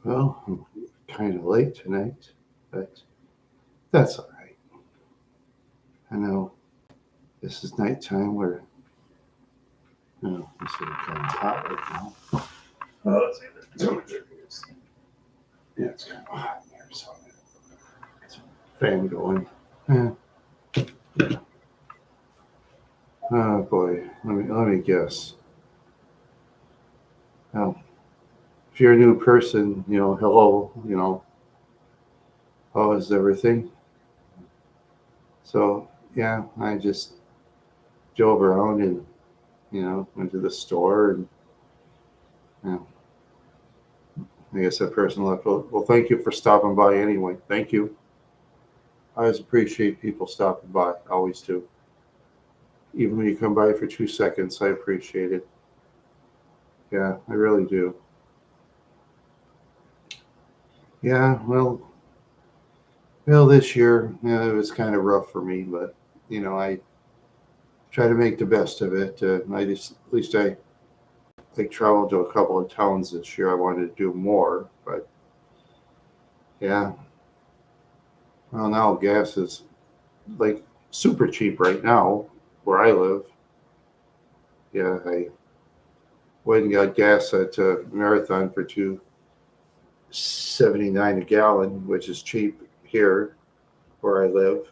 Well, I'm kind of late tonight, but that's all right. I know this is nighttime where, this is kind of hot right now. Let's see the temperature is. Yeah, it's kind of hot in here, so it's a fan going. Yeah. Oh boy, let me guess. Well, if you're a new person, hello, how is everything? So yeah, I just drove around and went to the store and you know, I guess that person left. Well, thank you for stopping by anyway. Thank you. I always appreciate people stopping by. Always do. Even when you come by for 2 seconds, I appreciate it. Yeah, I really do. Yeah, well, this year it was kind of rough for me, but I try to make the best of it. At least I traveled to a couple of towns this year. I wanted to do more, but yeah. Well, now gas is like super cheap right now where I live. Yeah, I went and got gas at Marathon for 2.79 a gallon, which is cheap here where I live.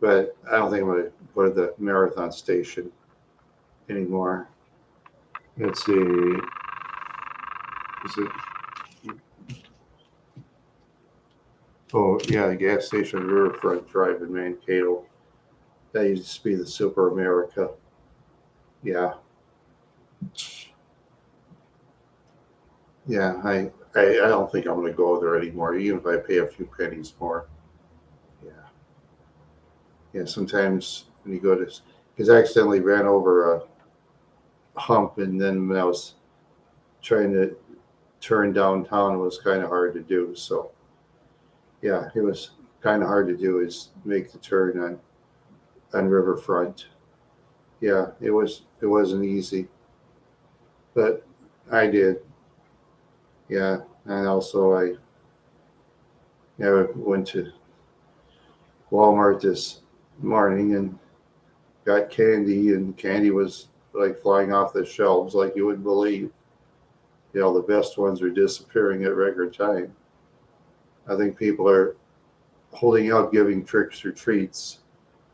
But I don't think I'm going to go to the Marathon station anymore. Let's see. Is it? Oh yeah, the gas station Riverfront Drive in Mankato. That used to be the Super America. Yeah, yeah. I don't think I'm going to go there anymore, even if I pay a few pennies more. Yeah, yeah. Sometimes when you go to, because I accidentally ran over a hump, and then when I was trying to turn downtown, it was kind of hard to do. So yeah, it was kind of hard to do is make the turn on Riverfront. Yeah, it wasn't easy, but I did. Yeah, and also I went to Walmart this morning and got candy, and candy was like flying off the shelves like you wouldn't believe. The best ones are disappearing at record time. I think people are holding out giving tricks or treats,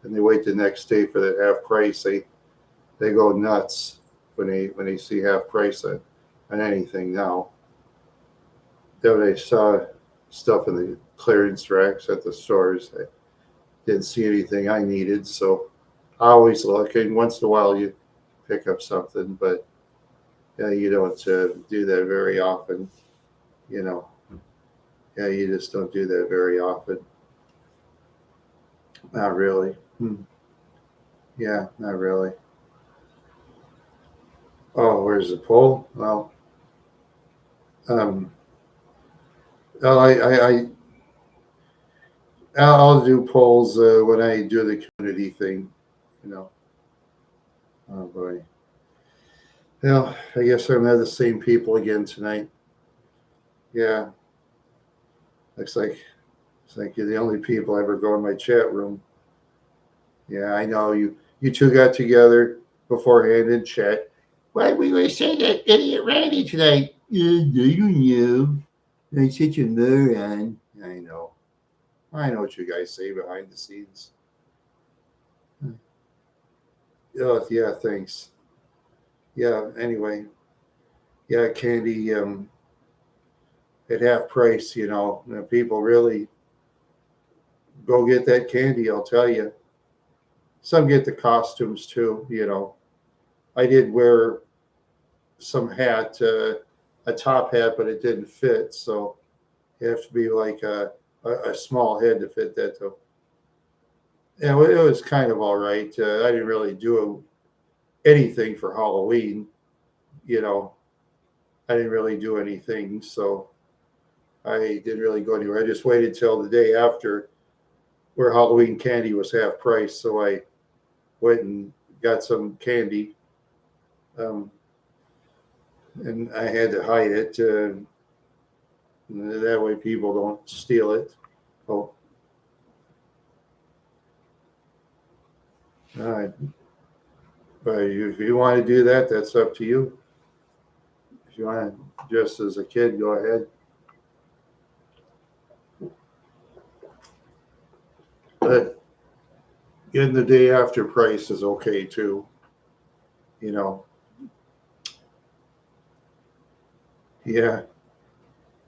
and they wait the next day for the half price. They go nuts when they see half price on anything now. Then I saw stuff in the clearance racks at the stores. I didn't see anything I needed, so I always look, and once in a while you pick up something, but yeah, you don't do that very often. You know, yeah, you just don't do that very often. Not really. Hmm. Yeah, not really. Oh, where's the poll? Well, um, well, I'll do polls when I do the community thing. You know. Oh boy. Well, I guess I'm at the same people again tonight. Yeah, looks like you're the only people I ever go in my chat room. Yeah, I know you two got together beforehand in chat. Why we were saying that idiot Randy tonight? I don't know. I'm such a moron. I know. I know what you guys say behind the scenes. Oh yeah, thanks. Yeah. Anyway, yeah, candy at half price. People really go get that candy. I'll tell you. Some get the costumes too. I did wear some hat, a top hat, but it didn't fit. So you have to be like a small head to fit that. Though. Yeah, well, it was kind of all right. I didn't really do anything for Halloween. You know, I didn't really do anything, so I didn't really go anywhere. I just waited till the day after where Halloween candy was half price. So I went and got some candy, um, and I had to hide it. And that way people don't steal it. Oh, all right. But if you want to do that, that's up to you. If you want to dress as a kid, go ahead. But getting the day after price is okay too. You know, yeah,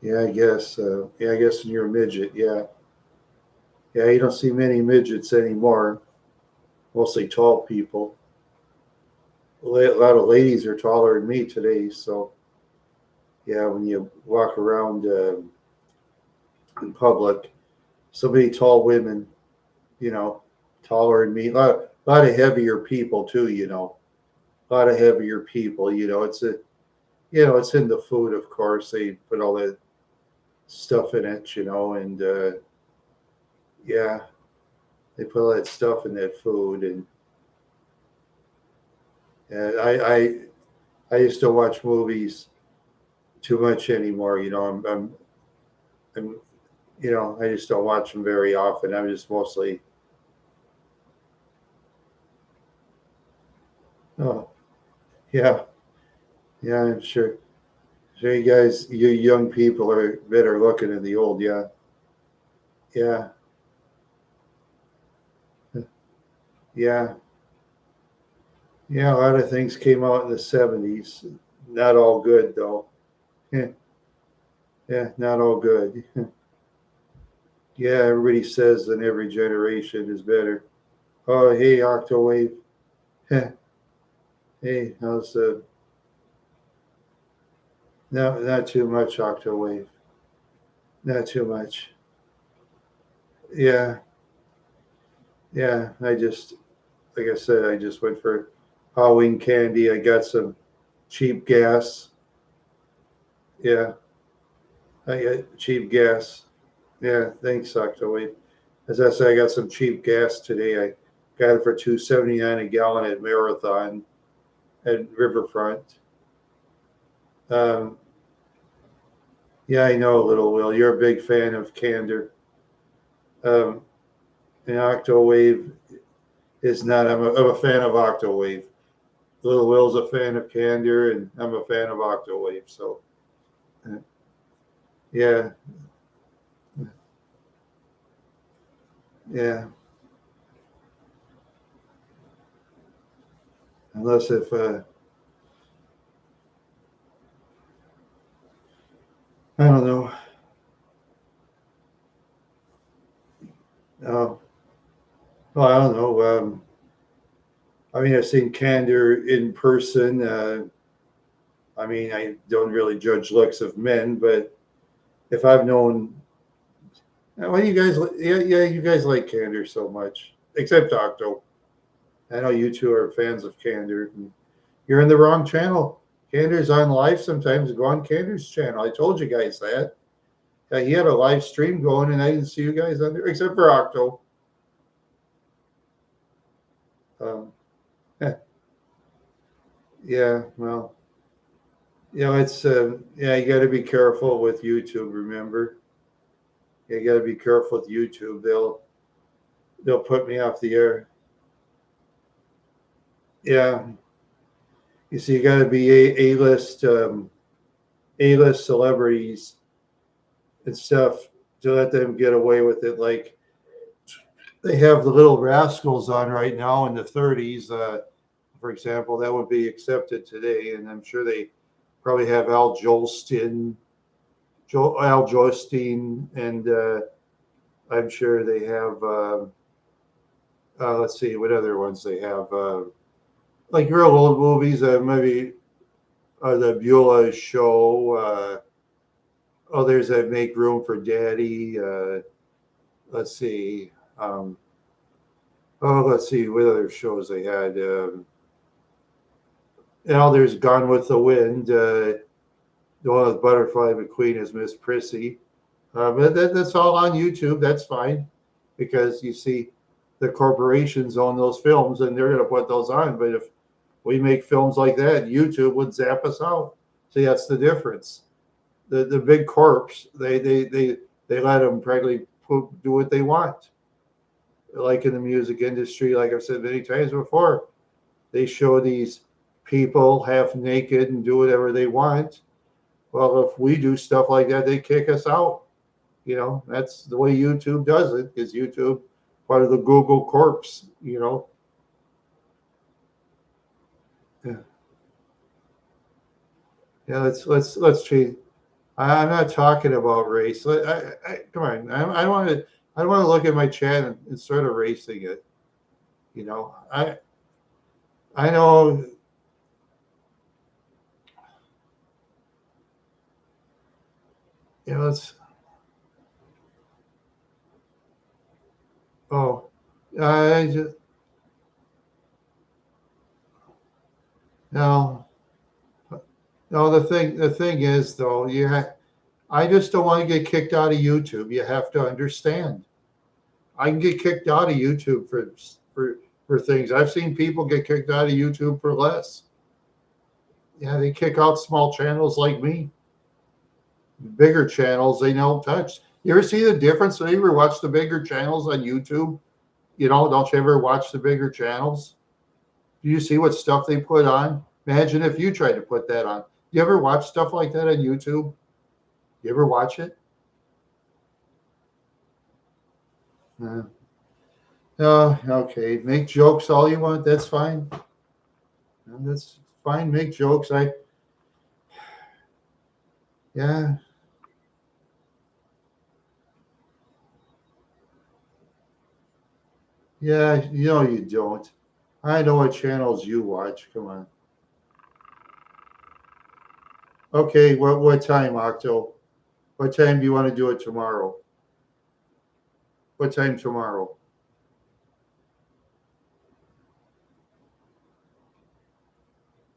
yeah, I guess. Yeah, I guess when you're a midget, yeah, yeah. You don't see many midgets anymore. Mostly tall people. A lot of ladies are taller than me today, so yeah. When you walk around in public, so many tall women, you know, taller than me. A lot of heavier people too. A lot of heavier people. It's in the food, of course. They put all that stuff in it, and yeah, they put all that stuff in that food, and I used to watch movies too much anymore. I'm I just don't watch them very often. I'm just mostly, oh yeah, yeah, I'm sure. Sure, you young people are better looking than the old. Yeah, yeah, yeah, yeah. A lot of things came out in the '70s. Not all good though. Yeah, yeah, not all good. Yeah, everybody says that every generation is better. Oh, hey, Octowave. Hey, how's no, not too much, Octowave. Not too much. Yeah, yeah. Like I said, I just went for Halloween candy. I got some cheap gas. Yeah, I got cheap gas. Yeah, thanks, Octowave. As I said, I got some cheap gas today. I got it for $2.79 a gallon at Marathon at Riverfront. Um, yeah, I know, Little Will. You're a big fan of Candor. Um, and Octowave is not. I'm a fan of Octowave. Little Will's a fan of Candor, and I'm a fan of Octowave. So, yeah, yeah. Unless if I don't know. Oh, well, I don't know. I mean, I've seen Candor in person. I mean, I don't really judge looks of men, but if I've known, well, you guys, yeah, yeah, you guys like Candor so much, except Octo. I know you two are fans of Candor. You're in the wrong channel. Candor's on live sometimes. Go on Candor's channel. I told you guys that. He had a live stream going, and I didn't see you guys on there except for Octo. Um, yeah, well, it's yeah. You got to be careful with YouTube. Remember, you got to be careful with YouTube. They'll put me off the air. Yeah, you see, you got to be A-list celebrities and stuff to let them get away with it. Like they have the Little Rascals on right now in the 30s, for example. That would be accepted today, and I'm sure they probably have Al Jolstein, and I'm sure they have. Let's see what other ones they have. Like real old movies, maybe the Beulah Show. Oh, there's that Make Room for Daddy. Let's see. Let's see what other shows they had. There's Gone with the Wind. The one with Butterfly McQueen is Miss Prissy. But that's all on YouTube. That's fine because you see the corporations own those films and they're going to put those on. But if we make films like that, YouTube would zap us out. See, that's the difference. the big corps, they let them practically do what they want. Like in the music industry, like I've said many times before, they show these people half naked and do whatever they want. Well, if we do stuff like that, they kick us out. That's the way YouTube does it. Is YouTube part of the Google Corps? Yeah, yeah. Let's change. I'm not talking about race. Come on. I want to. I want to look at my chat and start erasing it. I know. It's oh, I just no. No, the thing is though, I just don't want to get kicked out of YouTube. You have to understand. I can get kicked out of YouTube for things. I've seen people get kicked out of YouTube for less. Yeah, they kick out small channels like me. Bigger channels they don't touch. You ever see the difference? Do you ever watch the bigger channels on YouTube? Don't you ever watch the bigger channels? Do you see what stuff they put on? Imagine if you tried to put that on. You ever watch stuff like that on YouTube? You ever watch it? Uh, oh, okay. Make jokes all you want. That's fine. That's fine. Make jokes. Yeah, yeah. You don't. I know what channels you watch. Come on. Okay. What time, Octo? What time do you want to do it tomorrow? What time tomorrow?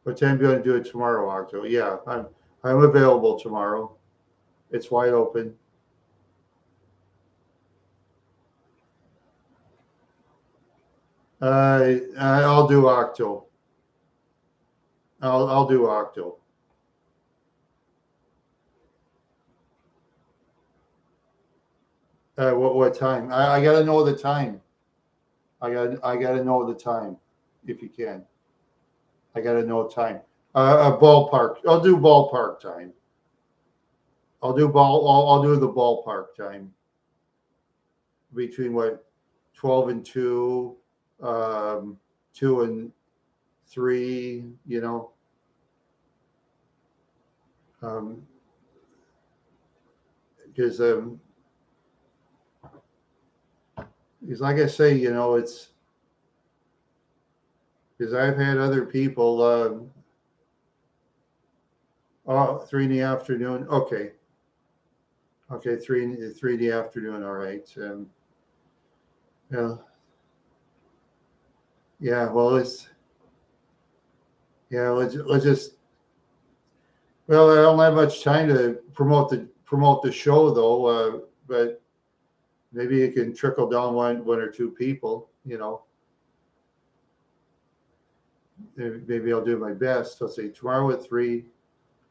What time do you want to do it tomorrow, Octo? Yeah, I'm available tomorrow. It's wide open. I'll do Octo. I'll do Octo. What time? I gotta know the time. I gotta know the time, if you can. I gotta know time. A ballpark. I'll do ballpark time. I'll do the ballpark time between what 12 and 2, 2 and 3. Um, because like I say, it's because I've had other people. 3 in the afternoon. Okay, okay, three in the afternoon. All right. Yeah, yeah. Well, let's just. Well, I don't have much time to promote the show though. But maybe it can trickle down one or two people. Maybe I'll do my best. I'll say tomorrow at 3.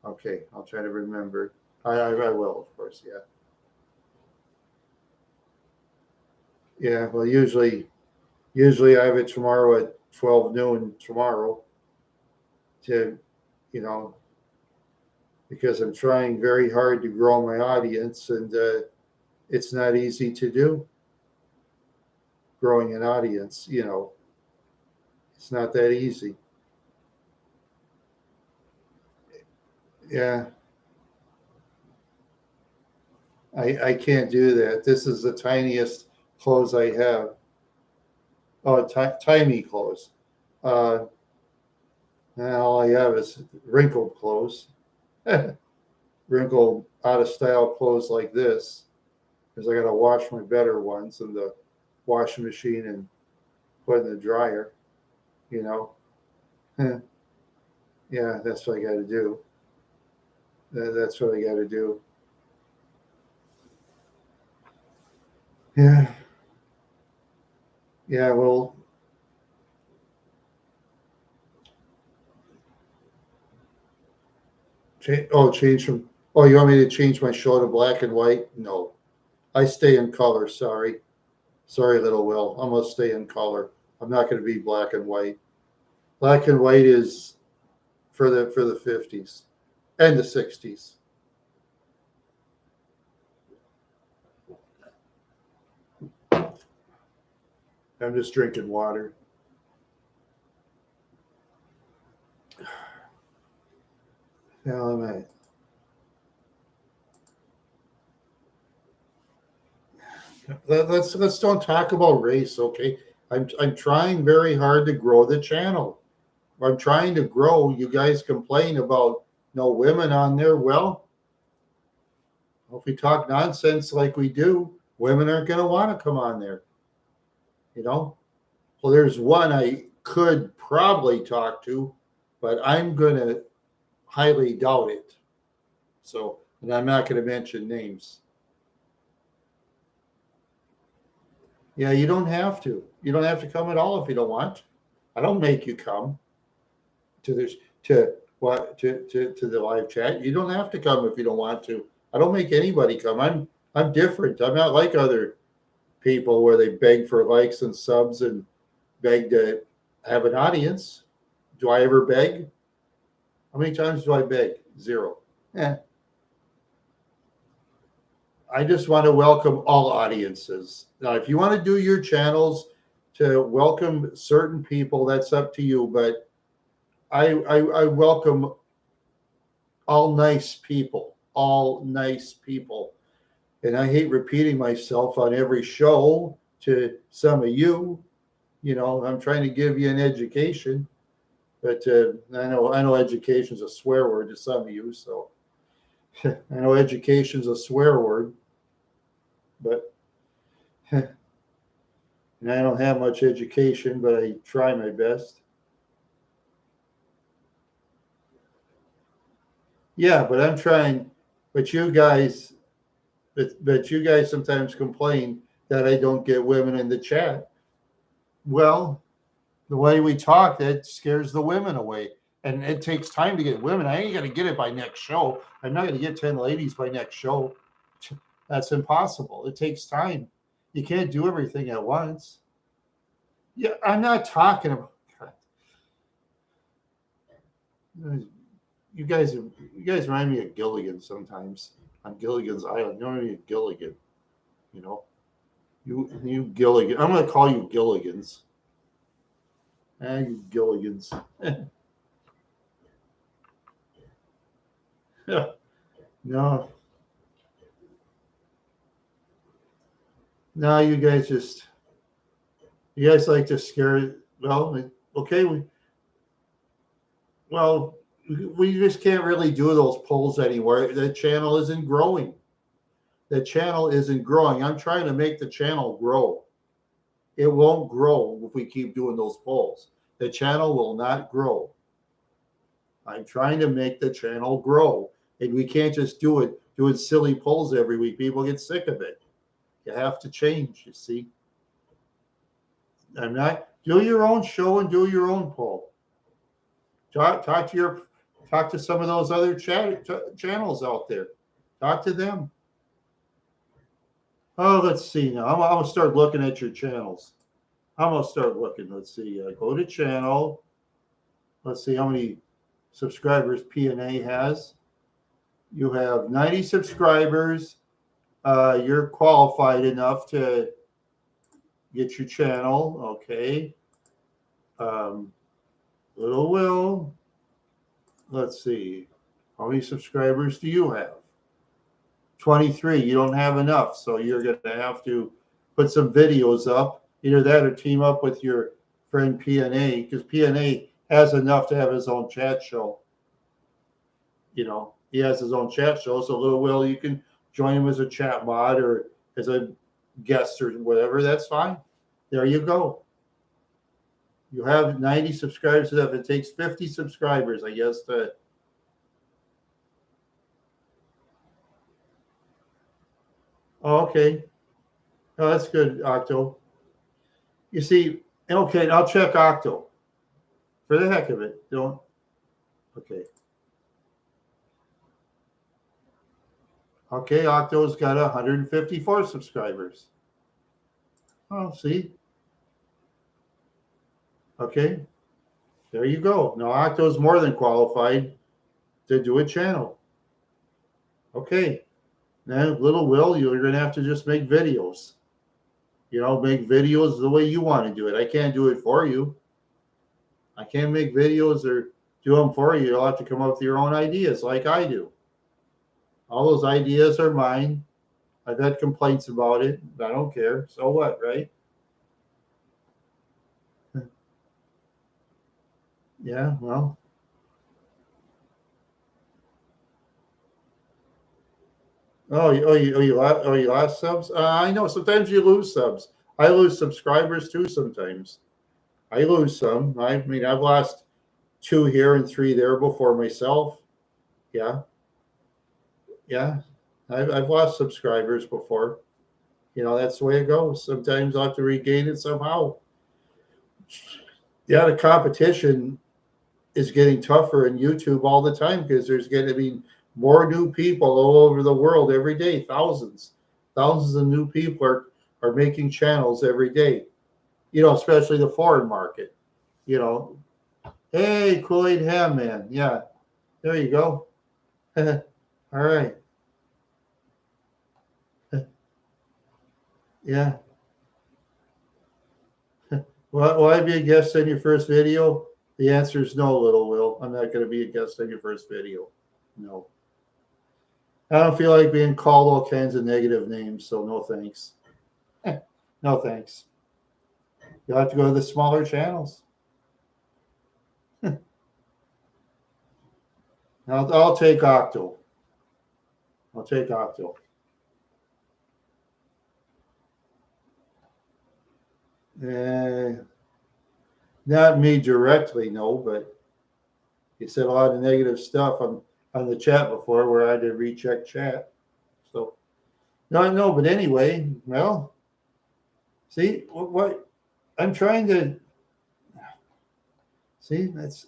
Okay, I'll try to remember. I will, of course. Yeah. Yeah. Well, usually I have it tomorrow at 12 noon tomorrow to, you know, because I'm trying very hard to grow my audience, and it's not easy to do. Growing an audience, it's not that easy. Yeah, I can't do that. This is the tiniest clothes I have. Oh, tiny clothes. Uh, now all I have is wrinkled clothes, wrinkled out of style clothes like this, because I got to wash my better ones in the washing machine and put in the dryer. You know, yeah, that's what I got to do. That's what I got to do. Yeah, yeah. Well, change from Oh, you want me to change my show to black and white? No, I stay in color. Sorry. Sorry, little Will. I'm going to stay in color. I'm not going to be black and white. Black and white is for the 50s and the 60s. I'm just drinking water. How am I? Let's don't talk about race, okay? I'm trying very hard to grow the channel. I'm trying to grow. You guys complain about no women on there. Well, if we talk nonsense like we do, women aren't going to want to come on there. You know. Well, there's one I could probably talk to, but I'm going to highly doubt it. So, and I'm not going to mention names. Yeah, you don't have to. You don't have to come at all if you don't want. I don't make you come to this to the live chat. You don't have to come if you don't want to. I don't make anybody come. I'm different. I'm not like other people where they beg for likes and subs and beg to have an audience. Do I ever beg? How many times do I beg? Zero. Yeah. I just want to welcome all audiences. Now, if you want to do your channels to welcome certain people, that's up to you. But I welcome all nice people, all nice people. And I hate repeating myself on every show to some of you. You know, I'm trying to give you an education, but I know education's a swear word to some of you. So I know education's a swear word, but and I don't have much education, but I try my best. Yeah, but I'm trying. But you guys, but you guys sometimes complain that I don't get women in the chat. Well, the way we talk, that scares the women away. And it takes time to get women. I ain't going to get it by next show. I'm not going to get 10 ladies by next show. That's impossible. It takes time. You can't do everything at once. Yeah, I'm not talking about. You guys remind me of Gilligan sometimes on Gilligan's Island. You know me of Gilligan, you know. You Gilligan. I'm going to call you Gilligans. You Gilligans. No, no, you guys like to scare. Well, okay, we just can't really do those polls anymore. The channel isn't growing. The channel isn't growing. I'm trying to make the channel grow. It won't grow if we keep doing those polls. The channel will not grow. I'm trying to make the channel grow, and we can't just do it doing silly polls every week. People get sick of it. You have to change. You see. I'm not. Do your own show and do your own poll. Talk to some of those other channels out there. Talk to them. Oh, let's see now. I'm gonna start looking at your channels. I'm gonna start looking. Let's see. Go to channel. Let's see how many subscribers PNA has. You have 90 subscribers. You're qualified enough to get your channel. Okay. Little Will. Let's see. How many subscribers do you have? 23. You don't have enough. So you're going to have to put some videos up. Either that or team up with your friend PNA, because PNA has enough to have his own chat show. You know, he has his own chat show. So Little Will, you can join him as a chat mod or as a guest or whatever. That's fine. There you go. You have 90 subscribers. If it takes 50 subscribers, I guess, to oh, okay. Oh, that's good, Octo. You see, okay, I'll check Octo. For the heck of it. Don't. Okay. Okay, Octo's got 154 subscribers. Oh, see? Okay, there you go. Now Octo's more than qualified to do a channel. Okay, now little Will, you're going to have to just make videos. Make videos the way you want to do it. I can't do it for you. I can't make videos or do them for you. You'll have to come up with your own ideas like I do. All those ideas are mine. I've had complaints about it. I don't care. So what, right? Yeah, well. You lost subs? I know. Sometimes you lose subs. I lose subscribers too sometimes. I lose some. I mean, I've lost 2 here and 3 there before myself. Yeah, yeah. I've lost subscribers before. That's the way it goes. Sometimes I'll have to regain it somehow. Yeah, the competition is getting tougher in YouTube all the time because there's going to be more new people all over the world every day. Thousands of new people are making channels every day. Especially the foreign market. You know, hey, Kool-Aid Ham Man. Yeah, there you go. All right. Yeah. Will I be a guest on your first video? The answer is no, little Will. I'm not going to be a guest on your first video. No. I don't feel like being called all kinds of negative names, so no thanks. No thanks. You'll have to go to the smaller channels. I'll take Octo. I'll take Octo. Not me directly, no, but he said a lot of negative stuff on the chat before where I had to recheck chat. So, no, but anyway, well, see what I'm trying to see. That's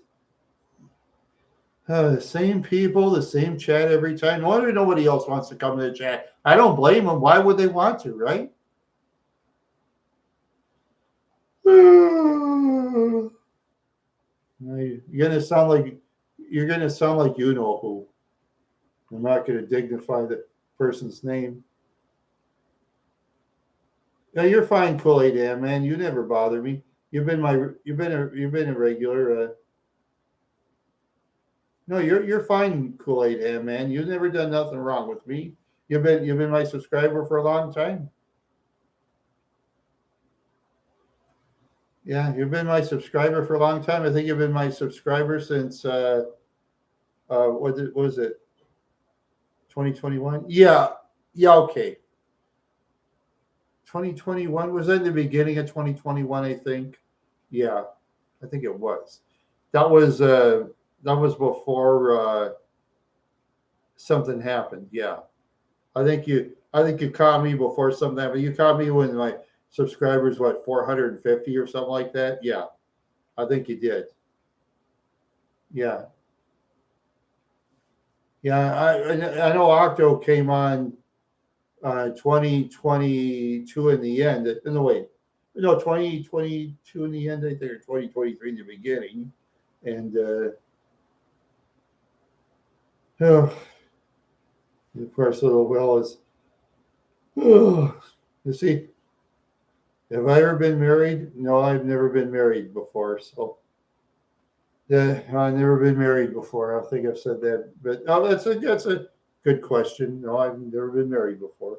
the same people, the same chat every time. No wonder nobody else wants to come to the chat. I don't blame them. Why would they want to, right? You're gonna sound like you know who. I'm not gonna dignify the person's name. Yeah, you're fine, Kool-Aid man. You never bother me. You've been a regular. No, you're fine, Kool-Aid man. You've never done nothing wrong with me. You've been my subscriber for a long time. Yeah, you've been my subscriber for a long time. I think you've been my subscriber since what was it? 2021? Yeah. Yeah, okay. 2021 was that the beginning of 2021, I think. Yeah, I think it was. That was before something happened. Yeah. I think you caught me before something happened. You caught me when my subscribers 450 or something like that. Yeah. I think you did. Yeah. Yeah, I know Octo came on 2022 in the end. No, wait. No, 2022 in the end, I think, or 2023 in the beginning. And oh, of course, little Will is, oh, you see, have I ever been married? No, I've never been married before. So, yeah, I've never been married before. I think I've said that. But oh, that's a good question. No, I've never been married before.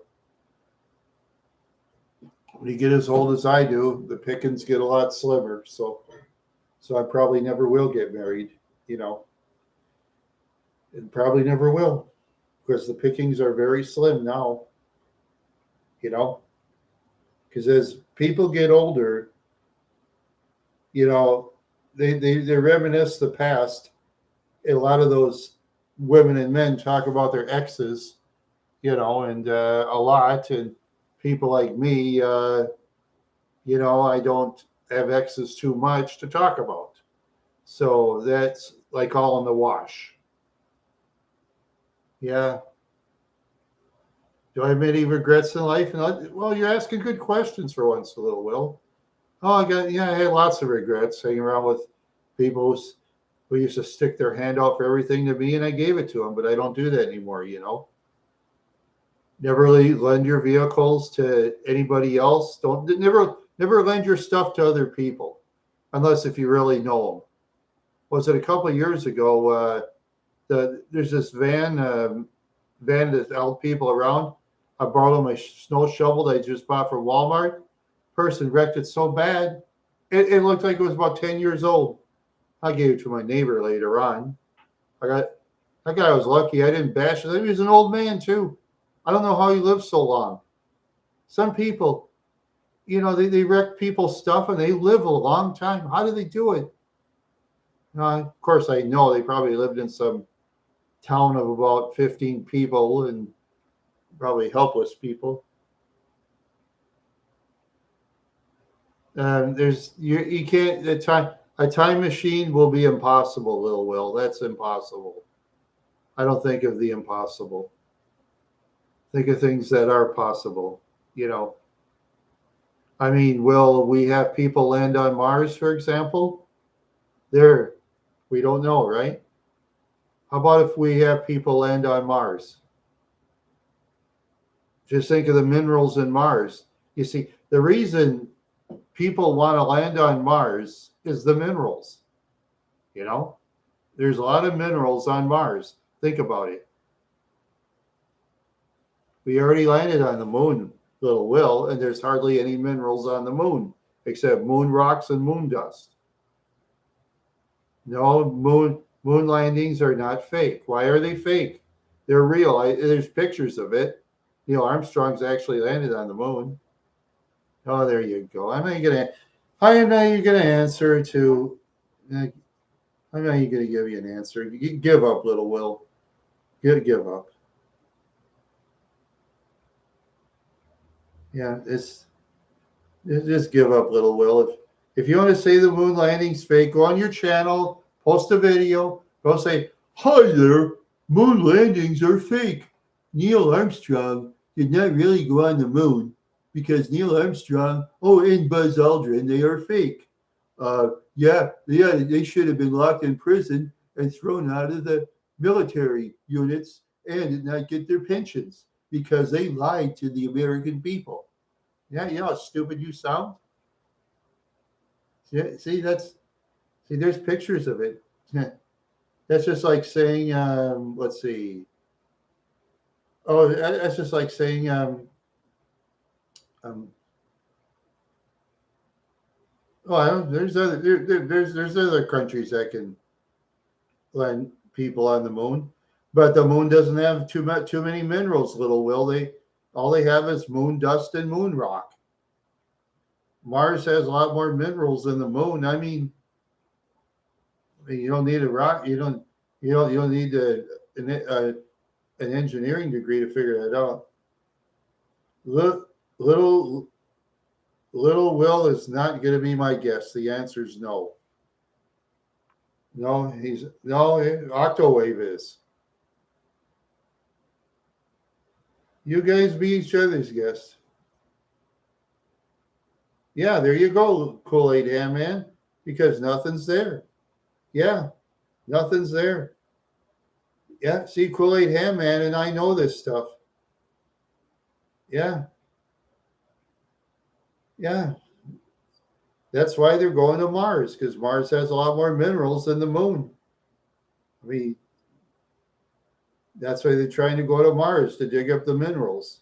When you get as old as I do, the pickings get a lot slimmer. So I probably never will get married, you know, and probably never will because the pickings are very slim now, you know, because as people get older, you know, they reminisce the past. A lot of those women and men talk about their exes, and a lot. And people like me, I don't have exes too much to talk about. So that's like all in the wash. Yeah. Do I have any regrets in life? Well, you're asking good questions for once, a little Will. Oh, I had lots of regrets hanging around with people who used to stick their hand out for everything to me, and I gave it to them, but I don't do that anymore, you know. Never really lend your vehicles to anybody else. Don't never lend your stuff to other people, unless if you really know them. Was it a couple of years ago? There's this van that helped people around. I borrowed my snow shovel that I just bought from Walmart. Person wrecked it so bad, it looked like it was about 10 years old. I gave it to my neighbor later on. I got that guy was lucky. I didn't bash it. He was an old man too. I don't know how he lived so long. Some people, they wreck people's stuff and they live a long time. How do they do it? Of course, I know they probably lived in some town of about 15 people and probably helpless people. You can't a time machine will be impossible, Lil Will. That's impossible. I don't think of the impossible. Think of things that are possible. You know, I mean, will we have people land on Mars, for example? There, we don't know, right? How about if we have people land on Mars? Just think of the minerals in Mars. You see, the reason people want to land on Mars is the minerals. You know, there's a lot of minerals on Mars. Think about it. We already landed on the moon, little Will, and there's hardly any minerals on the moon except moon rocks and moon dust. No, moon landings are not fake. Why are they fake? They're real. There's pictures of it. Neil Armstrong's actually landed on the moon. Oh, there you go. I am not even gonna answer to. I'm not even gonna give you an answer. Give up, little Will. Give up. Yeah, just give up, little Will. If you want to say the moon landing's fake, go on your channel, post a video, go say, "Hi there, moon landings are fake. Neil Armstrong did not really go on the moon because Neil Armstrong, and Buzz Aldrin, they are fake. Yeah, they should have been locked in prison and thrown out of the military units and did not get their pensions because they lied to the American people." Yeah, you know how stupid you sound? Yeah, there's pictures of it. That's just like saying, let's see. Oh, that's just like saying, um, oh, I don't, there's other countries that can land people on the moon, but the moon doesn't have too many minerals. Little Will, they all they have is moon dust and moon rock. Mars has a lot more minerals than the moon. You don't need a rock. You don't need an engineering degree to figure that out. Little little little Will is not going to be my guest. The answer is no. No, he's no. Octawave is. You guys be each other's guests. Yeah, there you go, Kool Aid Ham Man. Because nothing's there. Yeah, nothing's there. Yeah, see, Kool Aid Ham Man, and I know this stuff. Yeah, yeah. That's why they're going to Mars because Mars has a lot more minerals than the moon. I mean, that's why they're trying to go to Mars to dig up the minerals.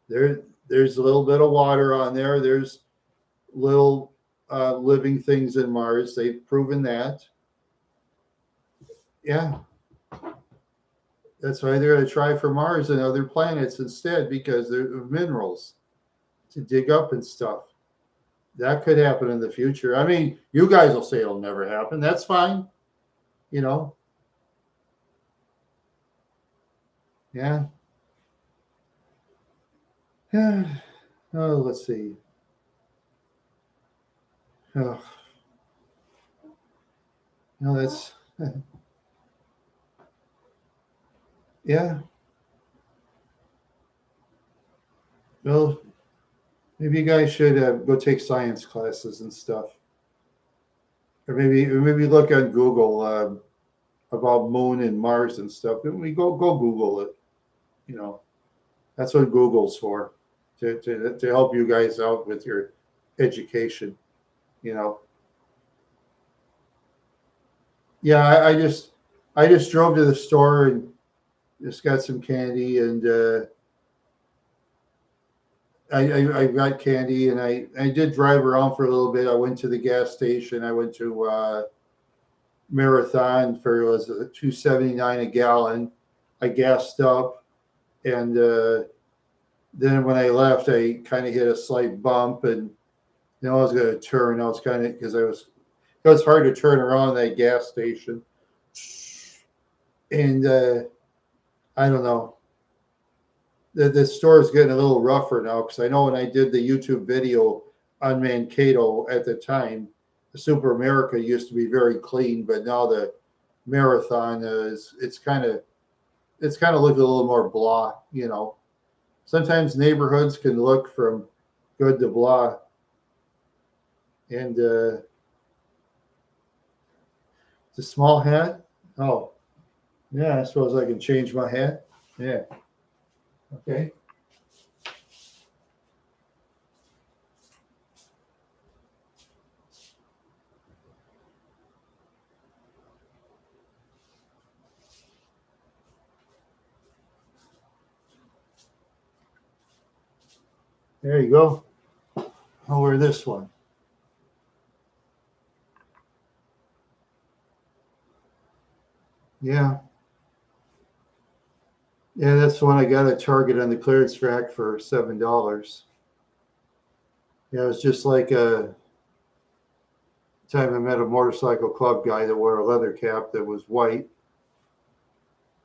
There's a little bit of water on there. There's little living things in Mars. They've proven that. Yeah, that's why they're going to try for Mars and other planets instead because they're minerals to dig up and stuff. That could happen in the future. I mean, you guys will say it'll never happen. That's fine. You know, yeah. Yeah. Oh, let's see. Oh, no, that's yeah. Well, maybe you guys should go take science classes and stuff, or maybe look on Google about Moon and Mars and stuff. We go Google it. You know, that's what Google's for, to help you guys out with your education. You know, yeah, I just drove to the store and just got some candy, and I got candy, and I did drive around for a little bit. I went to the gas station. I went to Marathon for, it was $2.79 a gallon. I gassed up, and then when I left, I kind of hit a slight bump, and I was going to turn. I was kind of, because it was hard to turn around that gas station, and I don't know. The store is getting a little rougher now, because I know when I did the YouTube video on Mankato at the time, the Super America used to be very clean, but now the Marathon it's kind of looked a little more blah. Sometimes neighborhoods can look from good to blah, and it's a small hat. Oh, yeah, I suppose I can change my hat. Yeah. Okay. There you go. I'll wear this one. Yeah. Yeah, that's the one I got at Target on the clearance rack for $7. Yeah, it was just like a time I met a motorcycle club guy that wore a leather cap that was white,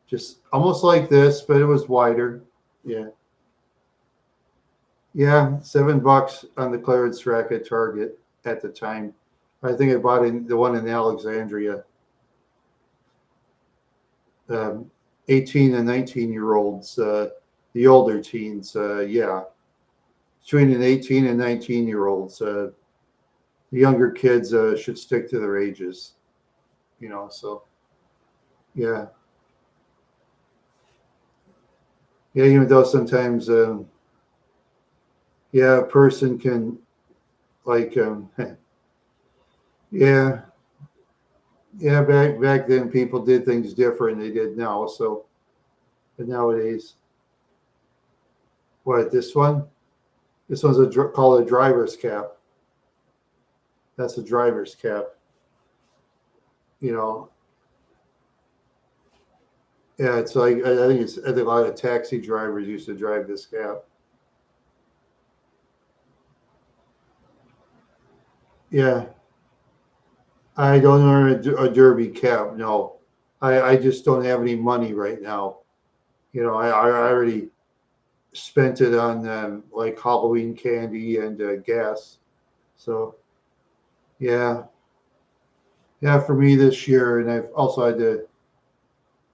just almost like this, but it was wider. Yeah. Yeah, $7 on the clearance rack at Target at the time. I think I bought the one in Alexandria. 18 and 19-year-olds, the older teens, yeah, between an 18 and 19-year-olds. The younger kids should stick to their ages, so yeah. Yeah, even though sometimes, yeah, a person can, like, yeah, yeah, back then people did things different than they did now. So, but nowadays, what, this one? This one's called a driver's cap. That's a driver's cap. You know, yeah, it's like, I think a lot of taxi drivers used to drive this cap. Yeah, I don't own a derby cap. No, I just don't have any money right now. I already spent it on like Halloween candy and gas. So yeah, yeah, for me this year, and I've also had to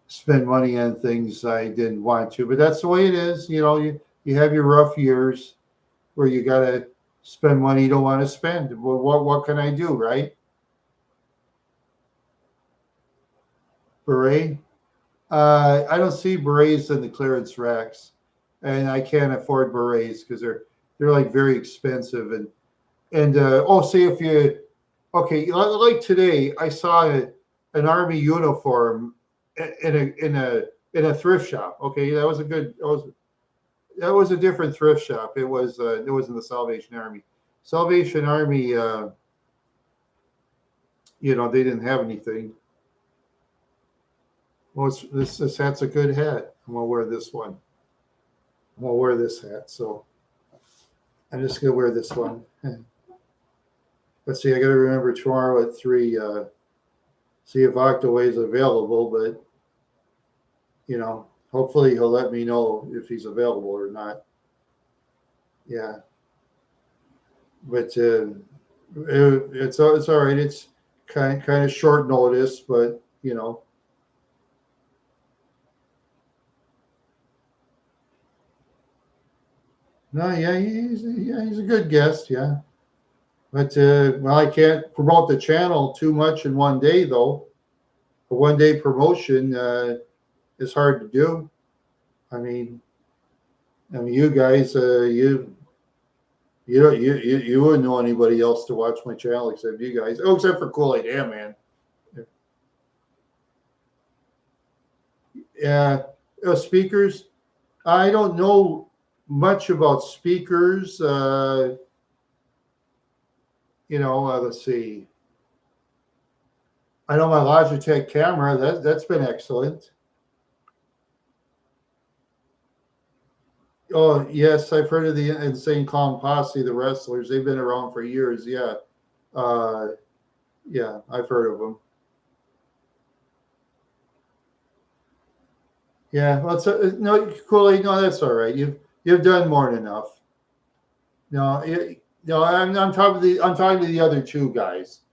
spend money on things I didn't want to, but that's the way it is. You have your rough years where you gotta spend money you don't want to spend. Well, what can I do, right? Beret. I don't see berets in the clearance racks, and I can't afford berets because they're like very expensive. And oh, see if you, okay, like today I saw an army uniform in a thrift shop. Okay, that was a different thrift shop. It was in the Salvation Army. Salvation Army, they didn't have anything. Well, this hat's a good hat. I'm gonna wear this one. I'm gonna wear this hat. So I'm just gonna wear this one. Let's see. I got to remember tomorrow at 3. See if Octaway is available, but hopefully he'll let me know if he's available or not. Yeah, but it's all right. It's kind of short notice, but No, he's a good guest, yeah. But well, I can't promote the channel too much in one day, though. A 1 day promotion is hard to do. I mean, you guys, you don't you wouldn't know anybody else to watch my channel except you guys. Oh, except for Kool Aid, yeah, man. Yeah, speakers. I don't know much about speakers. Let's see. I know my Logitech camera. That's been excellent. Oh yes, I've heard of the Insane Clown Posse, the wrestlers. They've been around for years. Yeah, uh, yeah, I've heard of them. Yeah, well, no, Kool-Aid. No, that's all right. You've done more than enough. No, no, I'm talking to the other two guys.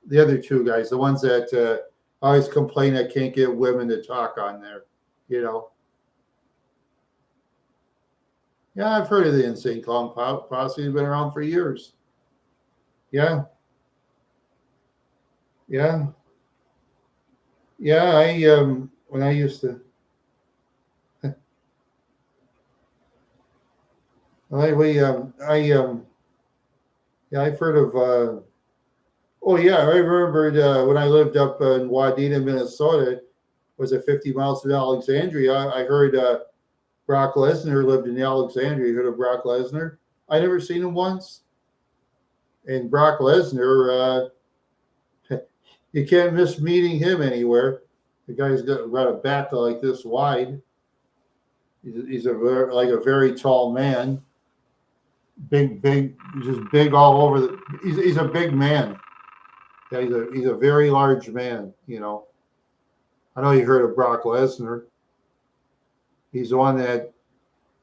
The other two guys, the ones that always complain I can't get women to talk on there. You know. Yeah, I've heard of the Insane Clown Posse. They've been around for years. Yeah, yeah, yeah. I when I used to. Yeah, I've heard of. Oh yeah, I remembered when I lived up in Wadena, Minnesota. Was it 50 miles from Alexandria? I heard Brock Lesnar lived in Alexandria. You heard of Brock Lesnar? I never seen him once. And Brock Lesnar, you can't miss meeting him anywhere. The guy's got a back like this wide. He's like a very tall man, big, just big all over. He's a big man. Yeah, he's a very large man. I know you heard of Brock Lesnar. He's the one that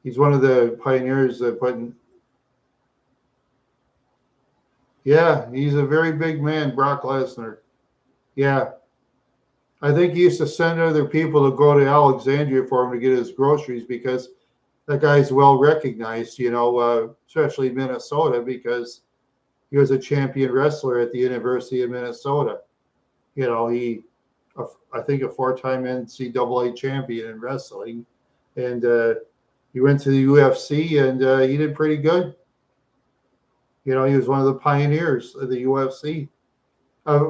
he's one of the pioneers that put in. Yeah, he's a very big man, Brock Lesnar. Yeah, I think he used to send other people to go to Alexandria for him to get his groceries because that guy's well recognized. Especially Minnesota because he was a champion wrestler at the University of Minnesota. I think a four-time NCAA champion in wrestling, and he went to the UFC and he did pretty good. He was one of the pioneers of the UFC,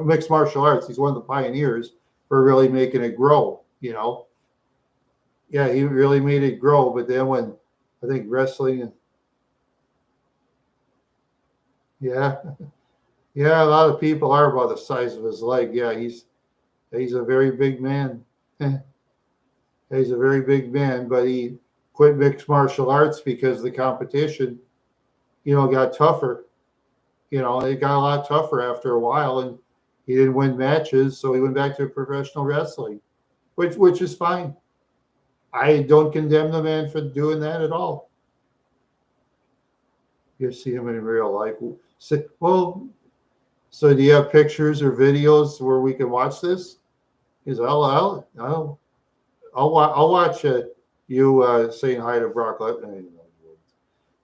mixed martial arts. He's one of the pioneers for really making it grow. Yeah, he really made it grow. But then when I think wrestling, yeah, yeah, a lot of people are about the size of his leg. Yeah, he's a very big man. He's a very big man, but he quit mixed martial arts because the competition, got tougher. It got a lot tougher after a while, and he didn't win matches, so he went back to professional wrestling, which is fine. I don't condemn the man for doing that at all. You see him in real life. Well, so do you have pictures or videos where we can watch this? Because I'll watch you saying hi to Brock Lesnar.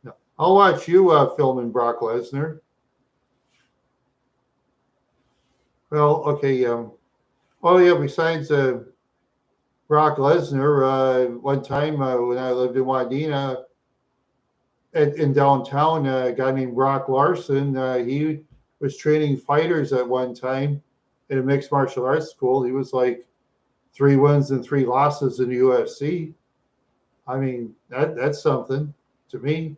No, I'll watch you filming Brock Lesnar. Well, okay. Oh yeah. Besides Brock Lesnar, one time when I lived in Wadena, in downtown, a guy named Brock Larson, he was training fighters at one time in a mixed martial arts school. He was like 3 wins and 3 losses in the UFC. I mean, that's something to me.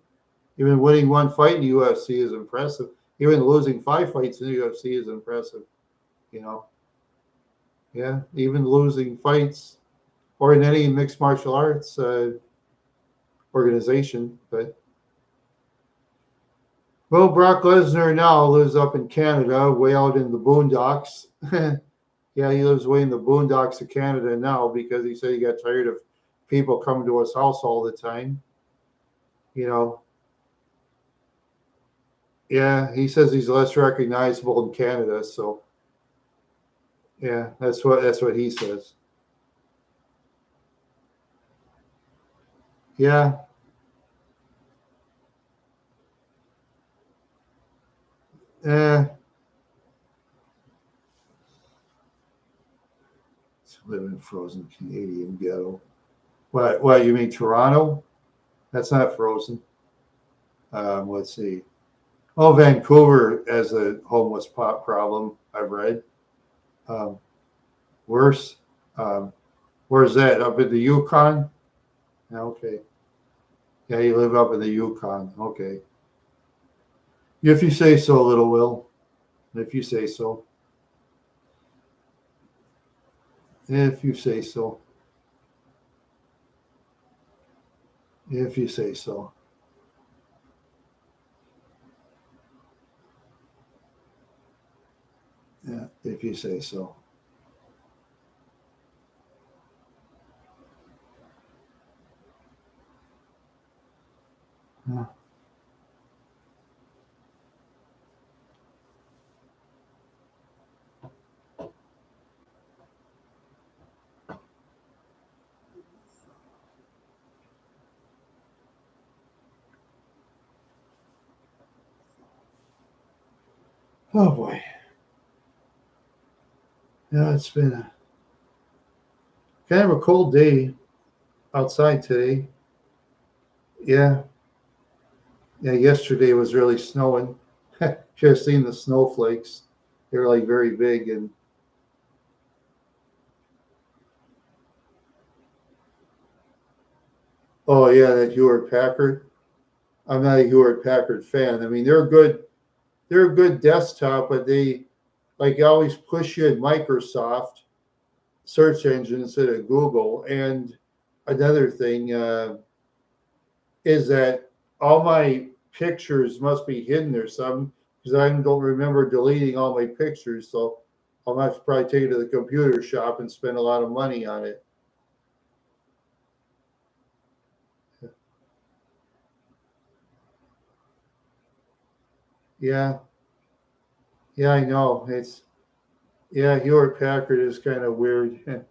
Even winning one fight in the UFC is impressive. Even losing 5 fights in the UFC is impressive. You know, yeah. Even losing fights or in any mixed martial arts organization. But well, Brock Lesnar now lives up in Canada, way out in the boondocks. Yeah, he lives way in the boondocks of Canada now because he said he got tired of people coming to his house all the time. You know, yeah, he says he's less recognizable in Canada. So yeah, that's what he says. Yeah, Eh, live in frozen Canadian ghetto. What, you mean Toronto? That's not frozen. Let's see. Oh, Vancouver has a homeless pop problem, I've read. Um, worse. Um, where's that? Up in the Yukon? Yeah, okay. Yeah, you live up in the Yukon. Okay. If you say so, little Will. If you say so. If you say so. If you say so. Yeah, if you say so. Yeah. Oh boy. Yeah, it's been kind of a cold day outside today. Yeah. Yeah, yesterday was really snowing. Should have seen the snowflakes. They're like very big and oh yeah, that Hewlett Packard. I'm not a Hewlett Packard fan. I mean, they're a good desktop, but they like always push you at Microsoft search engine instead of Google. And another thing is that all my pictures must be hidden or something because I don't remember deleting all my pictures. So I'll have to probably take it to the computer shop and spend a lot of money on it. Yeah, yeah, I know. It's yeah, Hewlett Packard is kind of weird.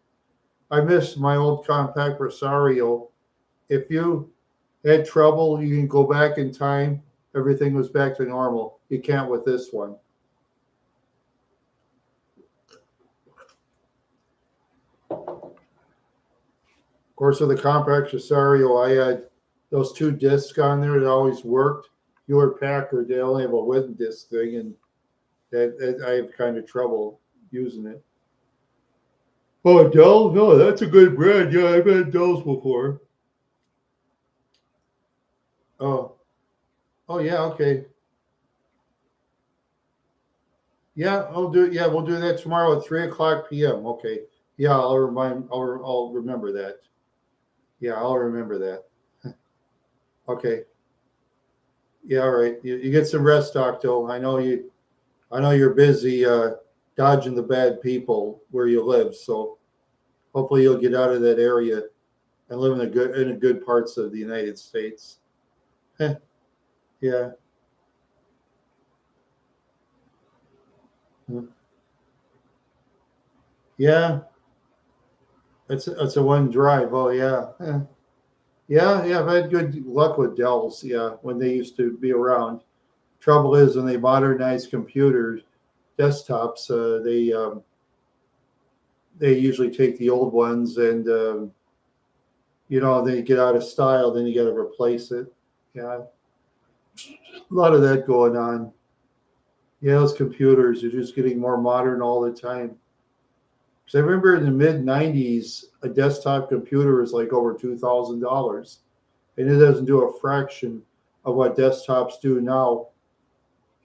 I miss my old compact Rosario. If you had trouble, you can go back in time. Everything was back to normal. You can't with this one. Of course, with the compact Rosario, I had those two discs on there that always worked. Hewlett Packard, they only have a one disc thing, and that I have kind of trouble using it. Oh, Dell? No, that's a good brand. Yeah, I've had Dells before. Oh, oh yeah, okay. Yeah, I'll do. Yeah, we'll do that tomorrow at 3 o'clock p.m. Okay. Yeah, I'll remind. I'll remember that. Yeah, I'll remember that. Okay. Yeah, all right. You get some rest, Octo. I know you. I know you're busy dodging the bad people where you live. So hopefully you'll get out of that area and live in a good parts of the United States. Yeah. Yeah. It's a one drive. Oh yeah. Yeah. Yeah. I've had good luck with Dells. Yeah, when they used to be around. Trouble is when they modernize computers, desktops, they usually take the old ones and they get out of style. Then you got to replace it. Yeah, a lot of that going on. Yeah, those computers are just getting more modern all the time. Because I remember in the mid '90s, a desktop computer was like over $2,000, and it doesn't do a fraction of what desktops do now.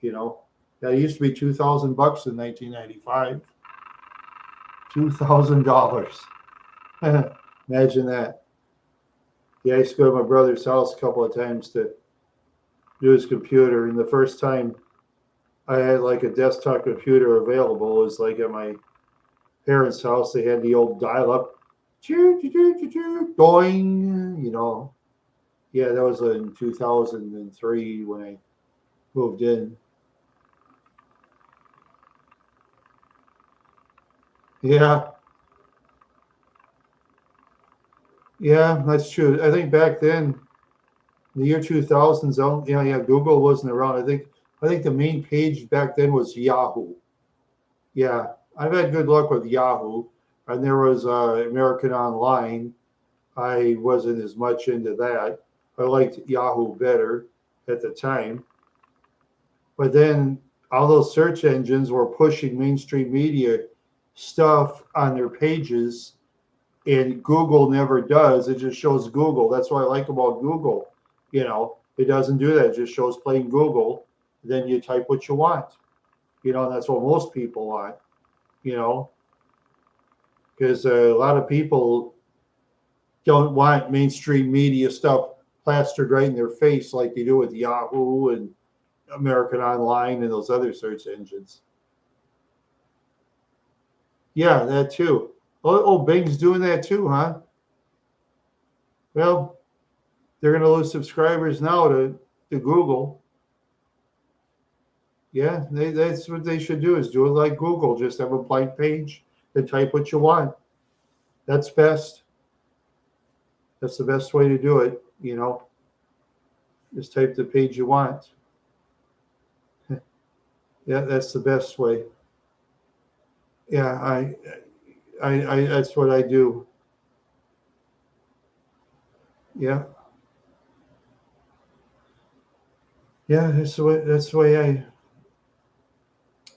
You know, that used to be $2,000 in 1995. $2,000. Imagine that. Yeah, I used to go to my brother's house a couple of times to do his computer, and the first time I had like a desktop computer available was like at my parents' house. They had the old dial-up, going. Yeah, that was in 2003 when I moved in. Yeah, yeah, that's true. I think back then, the year 2000s, yeah, Google wasn't around. I think I think the main page back then was Yahoo. Yeah, I've had good luck with Yahoo, and there was American Online. I wasn't as much into that. I liked Yahoo better at the time. But then all those search engines were pushing mainstream media stuff on their pages, and Google never does. It just shows Google. That's what I like about Google. It doesn't do that. It just shows plain Google. Then you type what you want. And that's what most people want. You know, because a lot of people don't want mainstream media stuff plastered right in their face like they do with Yahoo and American Online and those other search engines. Yeah, that too. Oh, Bing's doing that too, huh? Well, they're going to lose subscribers now to Google. Yeah, that's what they should do, is do it like Google. Just have a blank page and type what you want. That's best. That's the best way to do it, Just type the page you want. Yeah, that's the best way. Yeah, I that's what I do. Yeah. Yeah, that's the way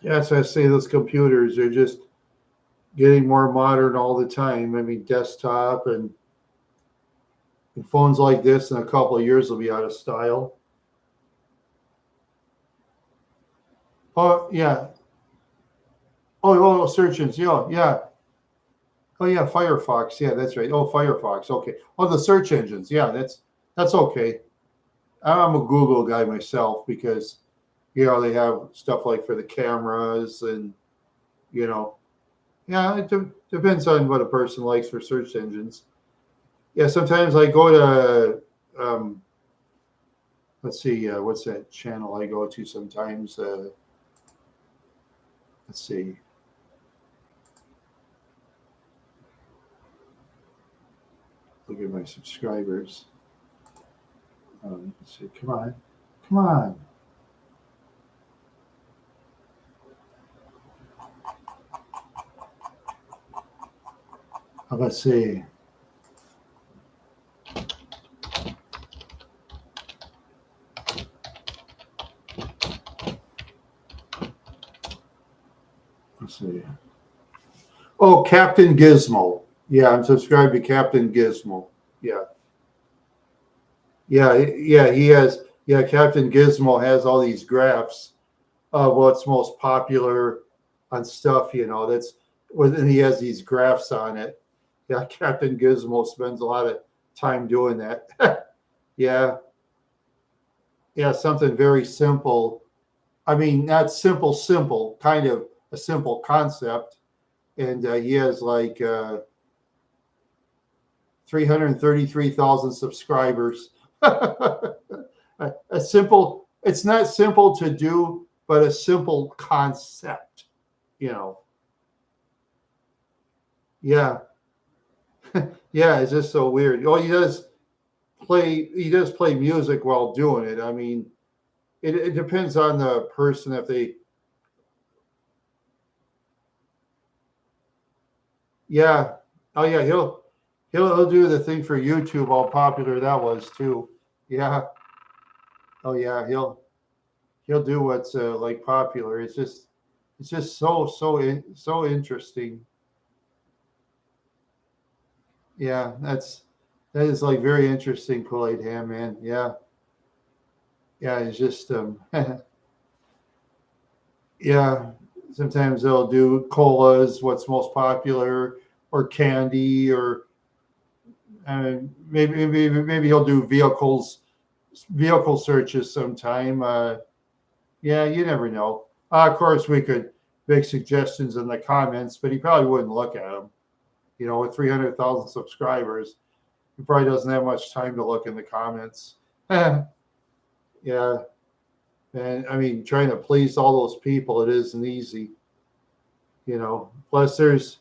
yes, I say those computers are just getting more modern all the time. I mean, desktop and phones like this in a couple of years will be out of style. Oh yeah. Oh, search engines. Yeah, yeah. Oh yeah, Firefox. Yeah, that's right. Oh, Firefox. Okay. Oh, the search engines. Yeah, that's okay. I'm a Google guy myself because they have stuff like for the cameras and you know, yeah, it depends on what a person likes for search engines. Yeah, sometimes I go to let's see, what's that channel I go to sometimes? Let's see. Look at my subscribers. Let's see. Come on. Come on. Let's see. Let's see. Oh, Captain Gizmo. Yeah, I'm subscribed to Captain Gizmo. Yeah. Yeah, he has. Yeah, Captain Gizmo has all these graphs of what's most popular on stuff. And he has these graphs on it. Yeah, Captain Gizmo spends a lot of time doing that. Yeah, yeah, something very simple. I mean, not simple, kind of a simple concept. And he has like 333,000 subscribers. A simple, it's not simple to do, but a simple concept, you know. Yeah. Yeah, it's just so weird. Oh, he does play music while doing it. I mean, it depends on the person if they yeah. Oh yeah, he'll do the thing for YouTube, how popular that was too. Yeah. Oh yeah, he'll do what's like popular. It's just so interesting. Yeah, that is like very interesting, Kool-Aid Ham, man. Yeah. Yeah, it's just yeah. Sometimes they'll do colas, what's most popular, or candy, or maybe he'll do vehicle searches sometime. Yeah, you never know. Of course, we could make suggestions in the comments, but he probably wouldn't look at them. With 300,000 subscribers, he probably doesn't have much time to look in the comments. Yeah, and I mean, trying to please all those people, it isn't easy. Plus, there's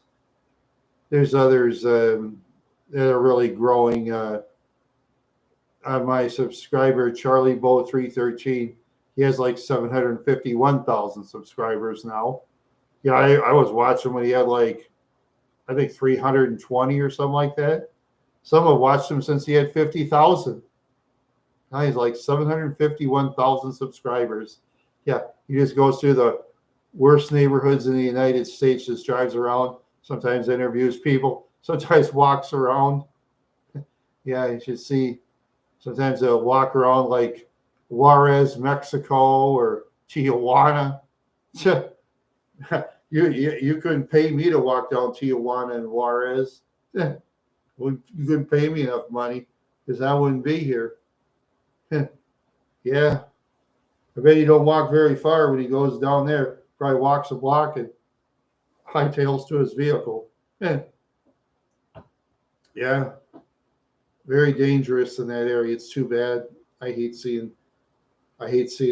others that are really growing. My subscriber Charlie Bo 313, He has like 751,000 subscribers now. Yeah, I was watching when he had like, I think 320 or something like that. Some have watched him since he had 50,000. Now he's like 751,000 subscribers. Yeah, he just goes through the worst neighborhoods in the United States, just drives around, sometimes interviews people, sometimes walks around. Yeah, you should see. Sometimes they'll walk around like Juarez, Mexico, or Tijuana. You couldn't pay me to walk down Tijuana and Juarez. You couldn't pay me enough money because I wouldn't be here. Yeah, I bet he don't walk very far when he goes down there. Probably walks a block and hightails to his vehicle. Yeah, very dangerous in that area. It's too bad. I hate seeing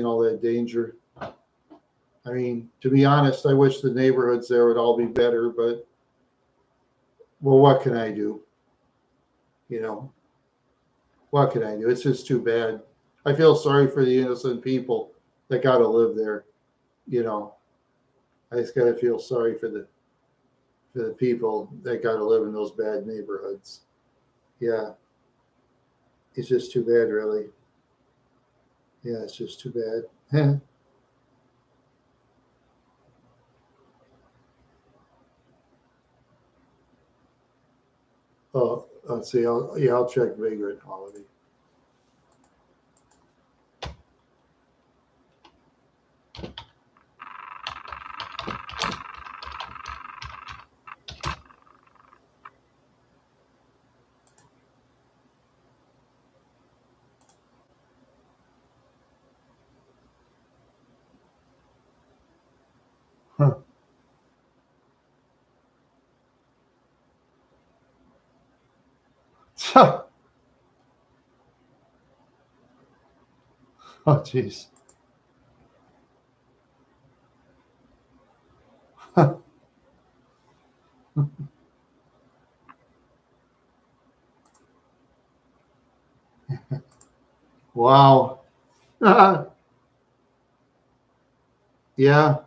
all that danger. I mean, to be honest, I wish the neighborhoods there would all be better, but well, what can I do? You know, what can I do? It's just too bad. I feel sorry for the innocent people that got to live there. You know, I just got to feel sorry for the people that got to live in those bad neighborhoods. Yeah, it's just too bad, really. Yeah, it's just too bad. Oh, let's see. I'll check Vagrant Holiday. Huh. Oh, jeez. Wow. Yeah.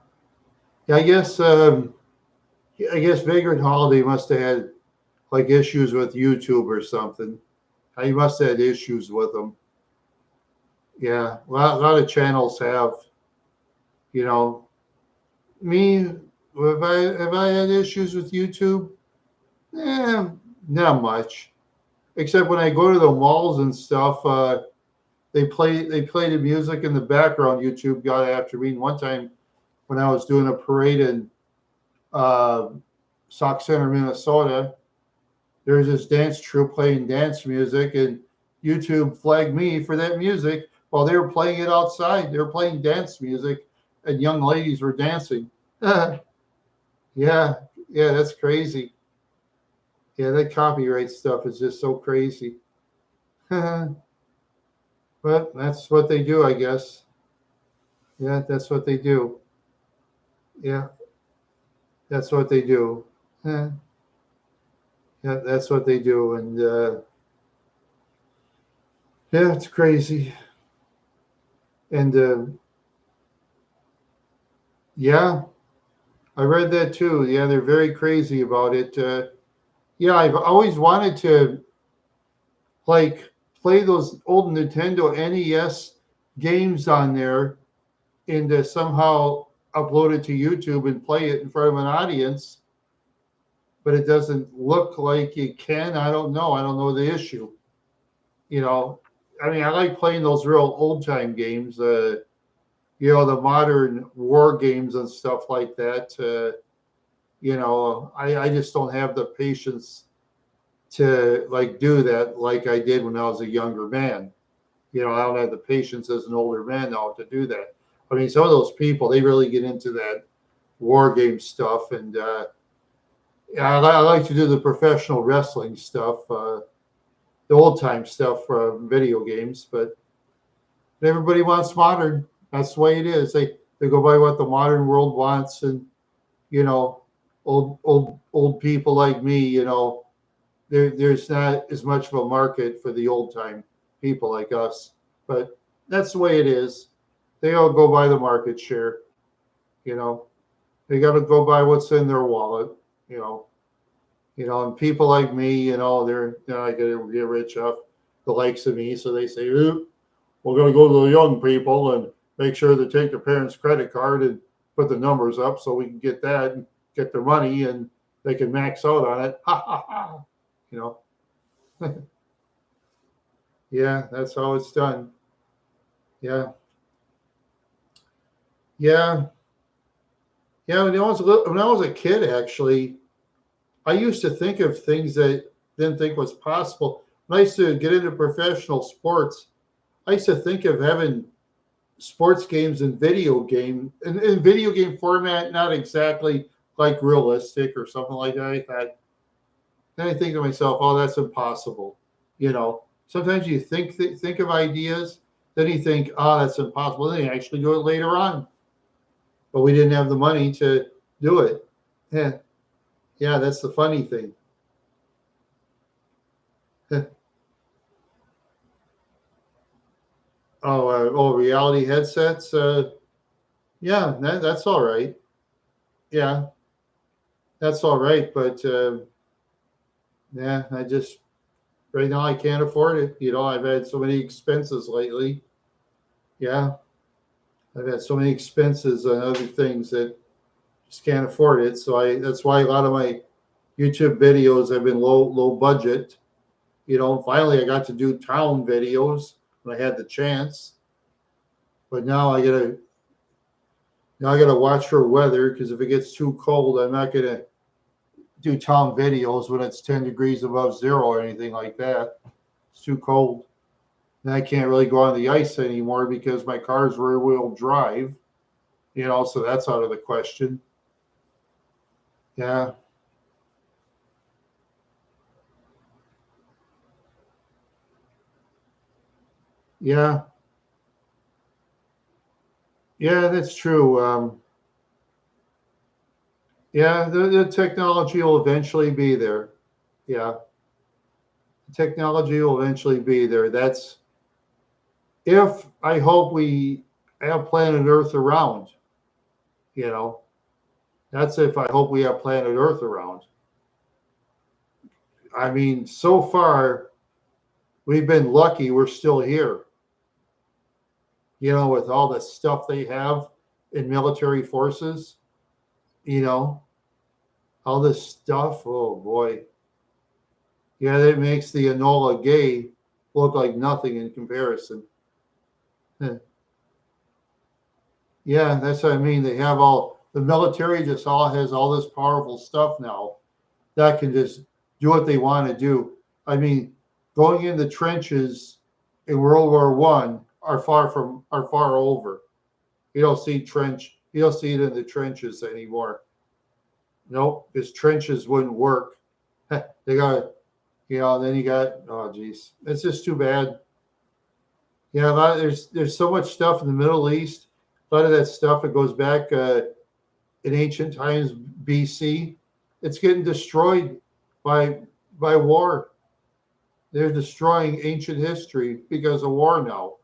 Yeah, I guess Vagrant Holiday must have had like issues with YouTube or something. He must have had issues with them. Yeah, a lot of channels have. You know, me, have I had issues with YouTube? Eh, not much. Except when I go to the malls and stuff, they play the music in the background. YouTube got after me. And one time when I was doing a parade in uh, Sauk Center, Minnesota, there was this dance troupe playing dance music, and YouTube flagged me for that music while they were playing it outside. They were playing dance music, and young ladies were dancing. Yeah, yeah, that's crazy. Yeah, that copyright stuff is just so crazy. But that's what they do, I guess. Yeah, that's what they do. Yeah, that's what they do. Yeah, that's what they do, and yeah, it's crazy. And yeah, I read that too. Yeah, they're very crazy about it. Yeah, I've always wanted to like play those old Nintendo NES games on there and to somehow upload it to YouTube and play it in front of an audience, but it doesn't look like you can. I don't know. I don't know the issue. You know, I mean, I like playing those real old time games. The modern war games and stuff like that. I just don't have the patience to like do that like I did when I was a younger man. I don't have the patience as an older man now to do that. I mean, some of those people, they really get into that war game stuff. And yeah, I like to do the professional wrestling stuff, the old time stuff from video games, but everybody wants modern. That's the way it is. They go by what the modern world wants. And, you know, old people like me, there's not as much of a market for the old time people like us, but that's the way it is. they all go by the market share. You know, they got to go by what's in their wallet. You know, and people like me, they're not going to get rich off the likes of me. So they say, "Oop, we're going to go to the young people and make sure they take their parents' credit card and put the numbers up so we can get that and get their money and they can max out on it." Ha ha ha. You know, yeah, that's how it's done. Yeah, yeah, yeah. When I was a kid, actually, I used to think of things that didn't think was possible. When I used to get into professional sports, I used to think of having sports games in video game format, not exactly like realistic or something like that. Then I think to myself, oh, that's impossible. Sometimes you think of ideas, then you think, oh, that's impossible. Then you actually do it later on. But we didn't have the money to do it. Yeah, yeah, that's the funny thing. Reality headsets. Yeah, that's all right. Yeah, that's all right. But yeah, right now I can't afford it. I've had so many expenses lately. Yeah, I've had so many expenses on other things that just can't afford it. So that's why a lot of my YouTube videos have been low budget. Finally I got to do town videos when I had the chance. But now I gotta watch for weather because if it gets too cold, I'm not gonna do town videos when it's 10 degrees above zero or anything like that. It's too cold. And I can't really go on the ice anymore because my car's rear wheel drive, so that's out of the question. Yeah. Yeah. Yeah, that's true. Yeah, the technology will eventually be there. Yeah. The technology will eventually be there. That's if I hope we have planet Earth around, you know. That's if I hope we have planet Earth around. I mean, so far we've been lucky we're still here, with all the stuff they have in military forces, you know, all this stuff. Oh boy. Yeah, that makes the Enola Gay look like nothing in comparison. Yeah, that's what I mean. They have the military just all has all this powerful stuff now that can just do what they want to do. I mean, going in the trenches in World War One are far over. You don't see it in the trenches anymore. Nope, because trenches wouldn't work. They got then you got oh geez. It's just too bad. Yeah, there's so much stuff in the Middle East. A lot of that stuff it goes back in ancient times BC. It's getting destroyed by war. They're destroying ancient history because of war now.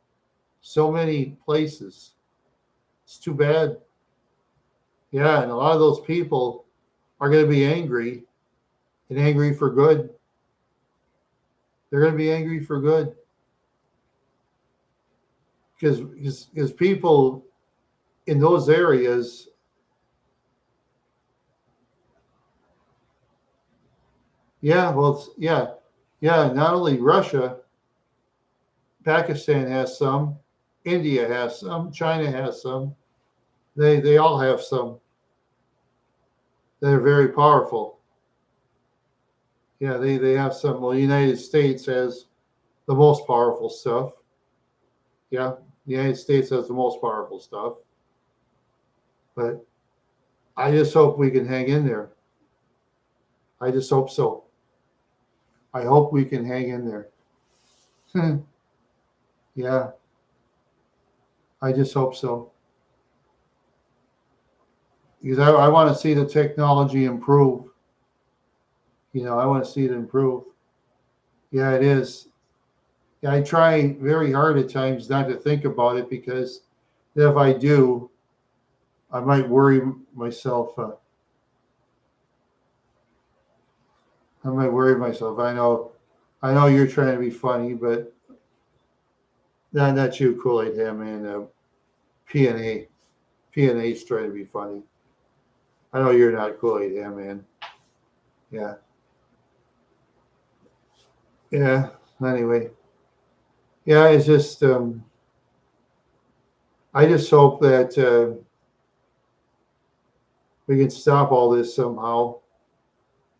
So many places. It's too bad. Yeah, and a lot of those people are going to be angry and angry for good. They're going to be angry for good because people in those areas. Yeah, well, yeah, yeah. Not only Russia, Pakistan has some, India has some, China has some. They all have some. They're very powerful. Yeah, they have some. Well, the United States has the most powerful stuff. Yeah, the United States has the most powerful stuff. But I just hope we can hang in there. I just hope so. I hope we can hang in there. Yeah, I just hope so. Because I want to see the technology improve. I want to see it improve. Yeah, it is. Yeah, I try very hard at times not to think about it because if I do, I might worry myself. I might worry myself. I know you're trying to be funny, but not you, Kool-Aid Ham, man. PNA, PNA's trying to be funny. I know you're not Kool-Aid Ham, man. Yeah, yeah. Anyway, yeah. It's just, I just hope that we can stop all this somehow,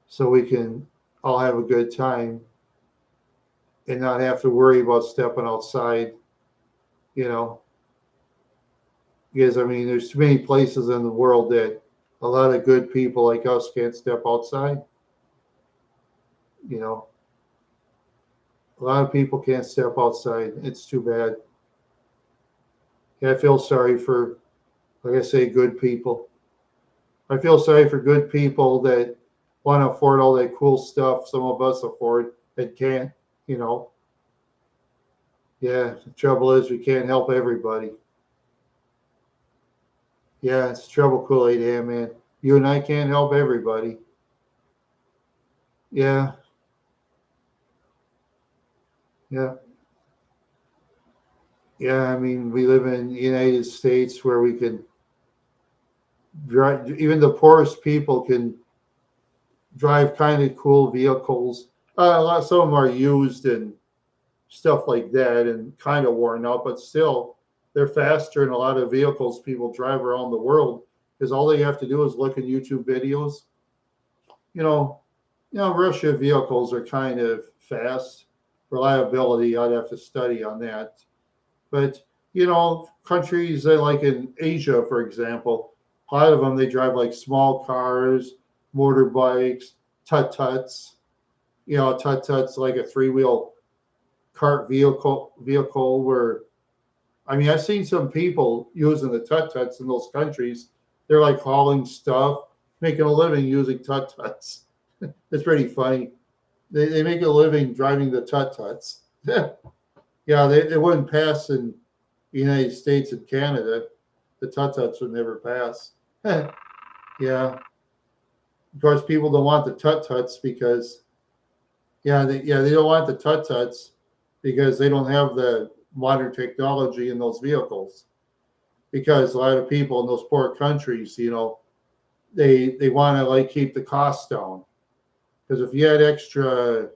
so we can all have a good time and not have to worry about stepping outside. You know, because I mean, there's too many places in the world that a lot of good people like us can't step outside. You know, a lot of people can't step outside. It's too bad. Yeah, I feel sorry for, like I say, good people. I feel sorry for good people that want to afford all that cool stuff some of us afford and can't. You know, yeah. The trouble is we can't help everybody. Yeah, it's trouble, Kool-Aid Ham, man. You and I can't help everybody. Yeah, yeah, yeah. I mean, we live in the United States where we can drive. Even the poorest people can drive kind of cool vehicles. Some of them are used and stuff like that, and kind of worn out, but still, they're faster than a lot of vehicles people drive around the world. Because all they have to do is look at YouTube videos. You know, Russia vehicles are kind of fast. Reliability, I'd have to study on that. But countries like in Asia, for example, a lot of them they drive like small cars, motorbikes, tut-tuts. Tut-tuts like a three-wheel cart vehicle where I mean I've seen some people using the tut-tuts in those countries. They're like hauling stuff, making a living using tut-tuts. It's pretty funny. They make a living driving the tut-tuts. Yeah, they wouldn't pass in the United States and Canada. The tut-tuts would never pass. Yeah, of course, people don't want the tut-tuts because they don't want the tut-tuts because they don't have the modern technology in those vehicles. Because a lot of people in those poor countries, they want to like keep the costs down. Because if you had extra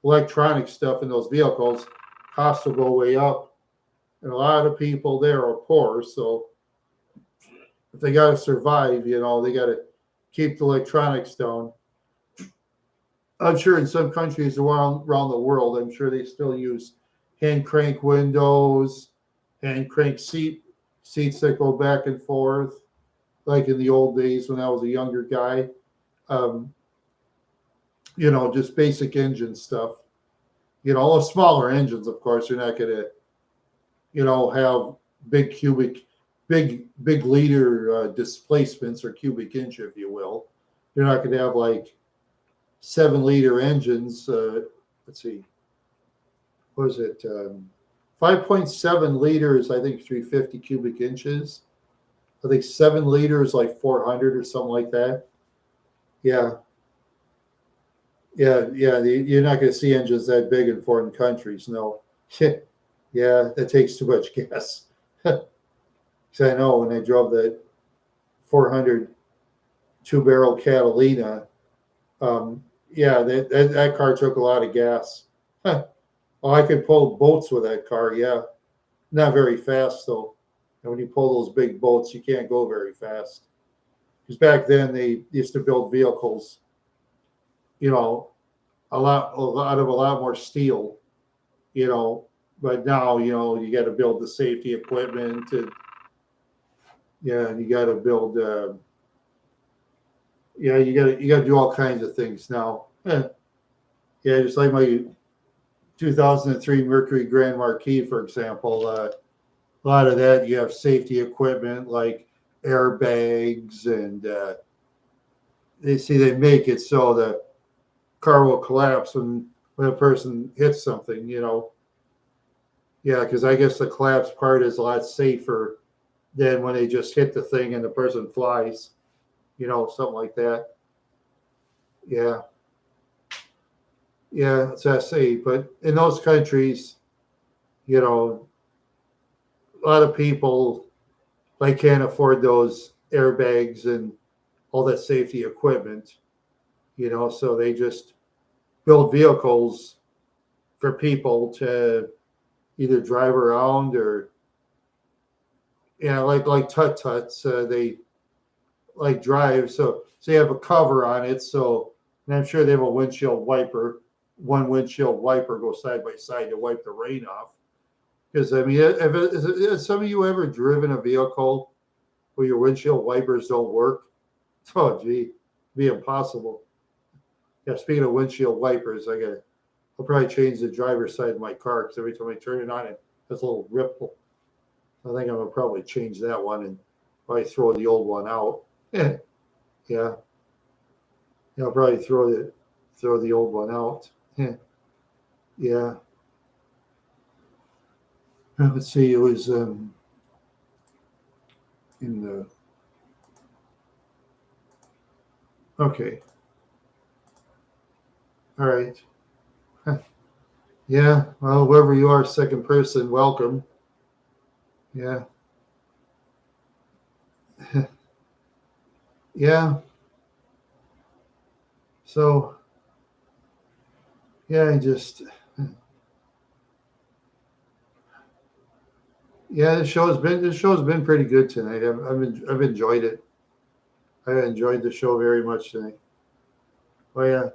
electronic stuff in those vehicles, costs will go way up. And a lot of people there are poor, so if they got to survive, they got to keep the electronics down. I'm sure in some countries around the world, I'm sure they still use hand crank windows, hand crank seats that go back and forth, like in the old days when I was a younger guy. Um, just basic engine stuff. Smaller engines, of course, you're not going to, have big big liter displacements or cubic inch, if you will. You're not going to have like 7-liter engines. Let's see, what is it? 5.7 liters, I think 350 cubic inches. I think 7 liters, like 400 or something like that. Yeah. Yeah. You're not going to see engines that big in foreign countries. No. Yeah, that takes too much gas. Because I know when I drove that 400 2-barrel Catalina, that car took a lot of gas. Oh, I could pull boats with that car. Yeah, not very fast though. And when you pull those big boats, you can't go very fast. Because back then they used to build vehicles, a lot more steel, But now, you got to build the safety equipment, and you got to build. You got to do all kinds of things now. Yeah, just like my 2003 Mercury Grand Marquis, for example. A lot of that you have safety equipment like airbags, and they make it so the car will collapse when a person hits something. Yeah, because I guess the collapse part is a lot safer than when they just hit the thing and the person flies, something like that. Yeah. Yeah, it's SE. But in those countries, a lot of people like can't afford those airbags and all that safety equipment, so they just build vehicles for people to either drive around or, like tut-tuts, they like drive. So you have a cover on it. So, and I'm sure they have a windshield wiper. One windshield wiper goes side by side to wipe the rain off. Because I mean, have some of you ever driven a vehicle where your windshield wipers don't work? Oh, gee, it'd be impossible. Yeah, speaking of windshield wipers, I'll probably change the driver's side of my car because every time I turn it on, it has a little ripple. I think I'm gonna probably change that one and probably throw the old one out. Yeah, yeah, I'll probably throw the old one out. Yeah. Let's see. It was in the okay. All right. Yeah. Well, whoever you are, second person, welcome. Yeah. Yeah. So yeah, I just yeah, the show's been pretty good tonight. I've enjoyed it. I enjoyed the show very much tonight. Oh yeah.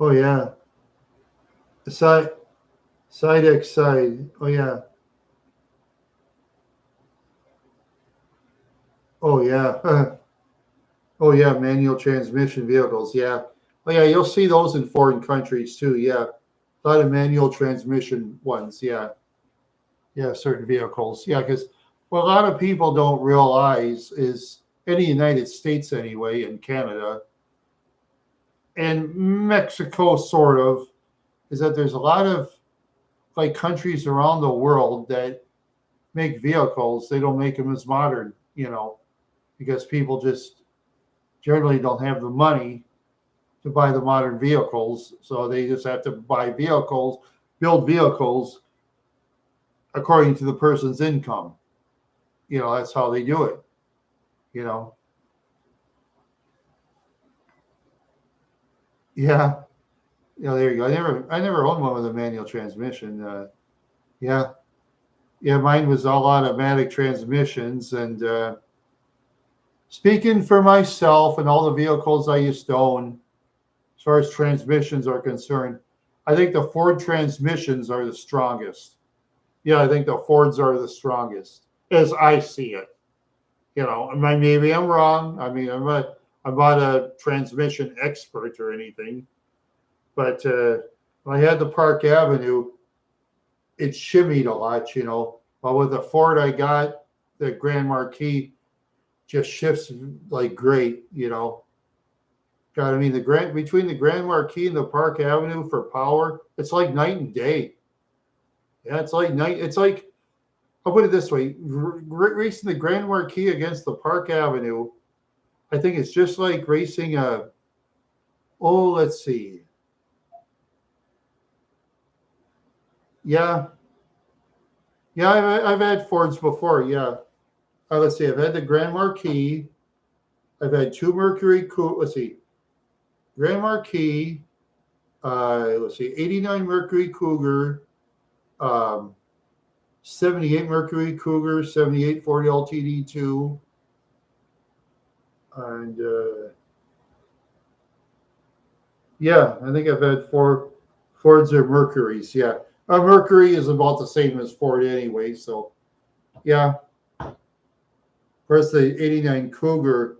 Oh yeah. The side X side. Oh yeah. Oh yeah. Oh yeah. Manual transmission vehicles. Yeah. Oh yeah. You'll see those in foreign countries too. Yeah. A lot of manual transmission ones. Yeah. Yeah. Certain vehicles. Yeah. Because what a lot of people don't realize is in the United States anyway, and Canada and Mexico, sort of, is that there's a lot of like countries around the world that make vehicles. They don't make them as modern, because people just generally don't have the money to buy the modern vehicles. So they just have to build vehicles according to the person's income. That's how they do it, you know. Yeah. There you go. I never owned one with a manual transmission. Yeah. Yeah, mine was all automatic transmissions. And speaking for myself and all the vehicles I used to own, as far as transmissions are concerned, I think the Ford transmissions are the strongest. Yeah, I think the Fords are the strongest, as I see it. Maybe I'm wrong. I mean, I'm not a transmission expert or anything, but when I had the Park Avenue, it shimmied a lot. But with the Ford I got, the Grand Marquis just shifts like great. God, I mean between the Grand Marquis and the Park Avenue for power, it's like night and day. Yeah, it's like night. It's like I'll put it this way: racing the Grand Marquis against the Park Avenue, I think it's just like racing a. Oh, let's see. Yeah, yeah, I've had Fords before. Yeah, let's see. I've had the Grand Marquis. I've had two Mercury. Let's see, Grand Marquis. Let's see, 89 Mercury Cougar, um, 78 Mercury Cougar, 78 Ford LTD2, and yeah, I think I've had four Fords or Mercuries. Yeah, a Mercury is about the same as Ford anyway. So yeah, of course the 89 Cougar,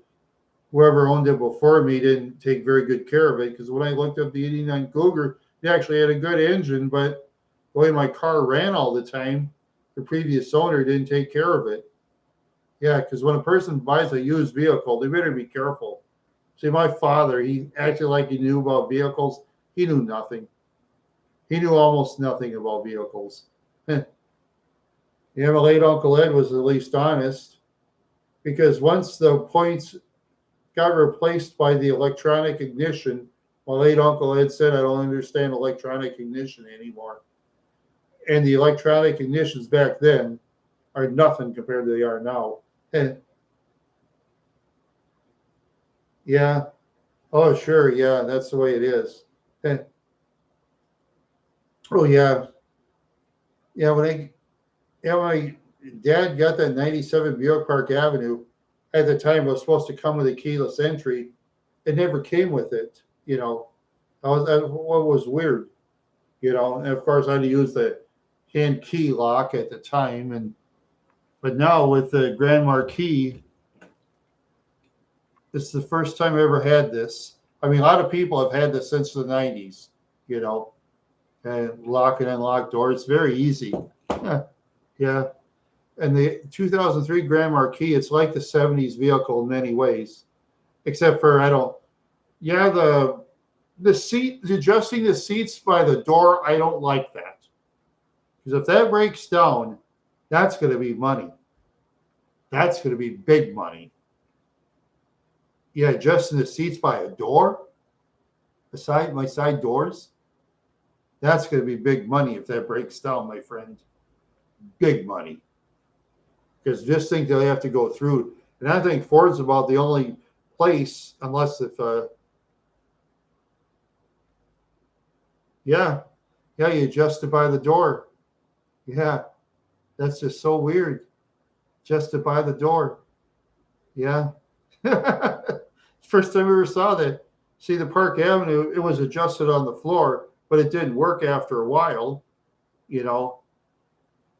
whoever owned it before me didn't take very good care of it, because when I looked up the 89 Cougar, it actually had a good engine, but the way my car ran all the time, the previous owner didn't take care of it. Yeah, because when a person buys a used vehicle, they better be careful. See, my father, he acted like he knew about vehicles. He knew nothing. He knew almost nothing about vehicles. Yeah, my late Uncle Ed was at least honest, because once the points got replaced by the electronic ignition, my late Uncle Ed said, I don't understand electronic ignition anymore. And the electronic ignitions back then are nothing compared to they are now. And yeah, oh sure, yeah, that's the way it is. And oh yeah, yeah. When my dad got that '97 Buick Park Avenue, at the time it was supposed to come with a keyless entry. It never came with it. That what was weird. And of course I had to use the hand key lock at the time, but now with the Grand Marquis, this is the first time I ever had this. I mean, a lot of people have had this since the '90s. You know, and lock and unlock doors. It's very easy. Yeah. And the 2003 Grand Marquis, it's like the '70s vehicle in many ways, except for I don't. Yeah, the seat, adjusting the seats by the door, I don't like that, because if that breaks down, that's going to be money. That's going to be big money. Yeah, adjusting the seats by a door, my side doors, that's going to be big money if that breaks down, my friend. Big money. Because just think they have to go through. And I think Ford's about the only place, unless if, yeah, you adjust it by the door. Yeah, that's just so weird. Just it by the door. Yeah. First time I ever saw that. See, the Park Avenue, it was adjusted on the floor, but it didn't work after a while,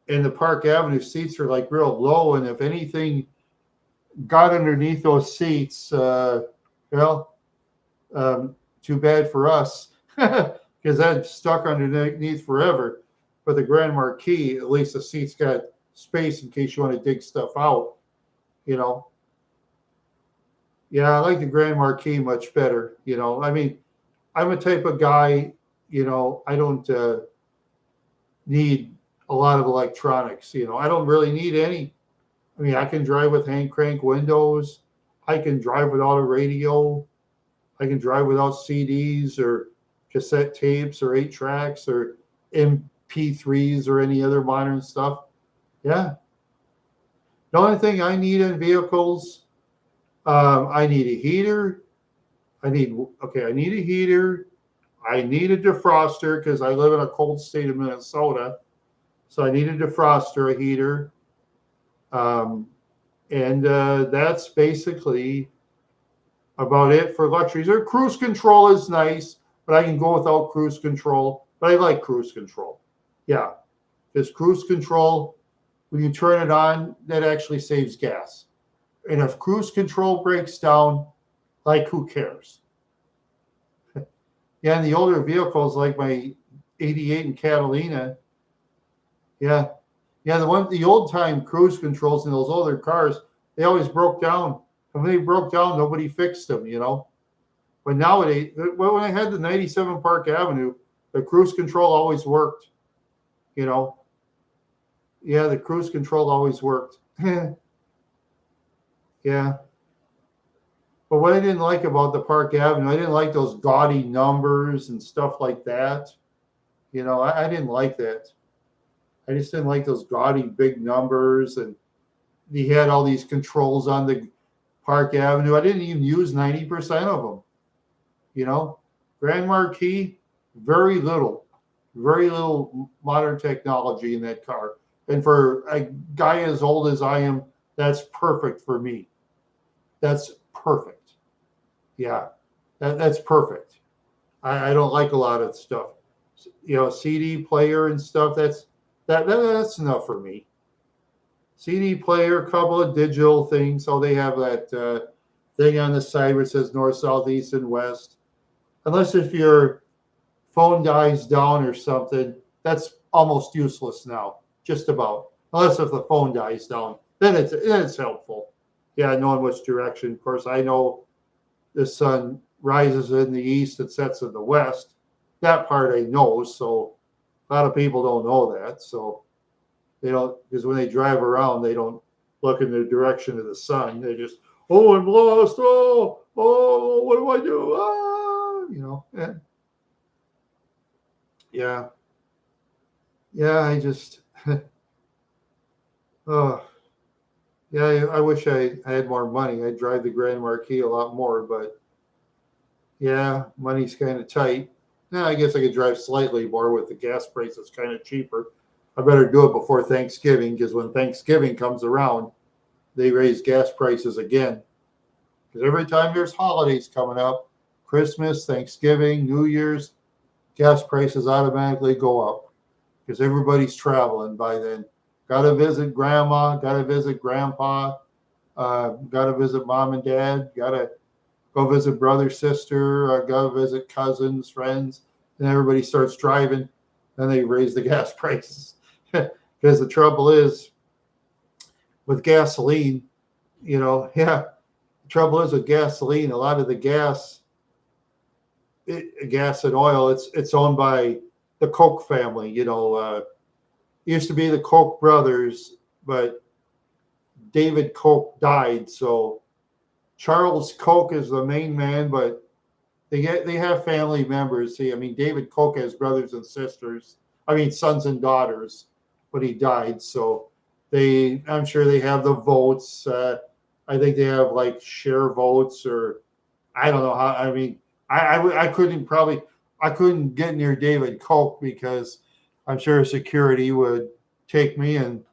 And the Park Avenue seats are like real low, and if anything got underneath those seats, too bad for us, because that's stuck underneath forever. But the Grand Marquis, at least the seats got space in case you want to dig stuff out, Yeah, I like the Grand Marquis much better. I mean, I'm a type of guy, I don't need a lot of electronics. I don't really need any. I mean, I can drive with hand crank windows. I can drive without a radio. I can drive without CDs or cassette tapes or 8 tracks or MP3s or any other modern stuff. Yeah. The only thing I need in vehicles, I need a heater. I need a heater. I need a defroster because I live in a cold state of Minnesota. So I need a defroster, a heater. And that's basically about it for luxuries. Or cruise control is nice, but I can go without cruise control. But I like cruise control. Yeah, because cruise control, when you turn it on, that actually saves gas. And if cruise control breaks down, like, who cares? Yeah, and the older vehicles like my 88 and Catalina, yeah, the old time cruise controls in those older cars, they always broke down. And when they broke down, nobody fixed them, But nowadays, when I had the '97 Park Avenue, the cruise control always worked, Yeah, the cruise control always worked. Yeah. But what I didn't like about the Park Avenue, I didn't like those gaudy numbers and stuff like that. I didn't like that. I just didn't like those gaudy big numbers. And he had all these controls on the Park Avenue. I didn't even use 90% of them. Grand Marquis, very little modern technology in that car. And for a guy as old as I am, that's perfect for me. That's perfect. Yeah, that's perfect. I don't like a lot of stuff. CD player and stuff, that's enough for me. CD player, a couple of digital things. So they have that thing on the side where it says north, south, east, and west. Unless if your phone dies down or something, that's almost useless now, just about. Unless if the phone dies down, then it's helpful. Yeah, knowing which direction. Of course, I know the sun rises in the east and sets in the west. That part I know, so a lot of people don't know that. So, They don't, because when they drive around, they don't look in the direction of the sun. They just, oh, I'm lost. Oh, what do I do? Yeah. Yeah, I just, oh, yeah, I wish I had more money. I'd drive the Grand Marquis a lot more, but yeah, money's kind of tight. Yeah, I guess I could drive slightly more with the gas prices kind of cheaper. I better do it before Thanksgiving because when Thanksgiving comes around, they raise gas prices again. Because every time there's holidays coming up, Christmas, Thanksgiving, New Year's, gas prices automatically go up because everybody's traveling by then. Got to visit grandma, got to visit grandpa, got to visit mom and dad, got to go visit brother, sister, go visit cousins, friends, and everybody starts driving, and they raise the gas prices. Because the trouble is with gasoline, the trouble is with gasoline, a lot of the gas and oil, it's owned by the Koch family. It used to be the Koch brothers, but David Koch died, so Charles Koch is the main man, but they have family members. See, I mean, David Koch has brothers and sisters. I mean, sons and daughters, but he died. So I'm sure they have the votes. I think they have like share votes, or I don't know how. I mean, I couldn't get near David Koch because I'm sure security would take me and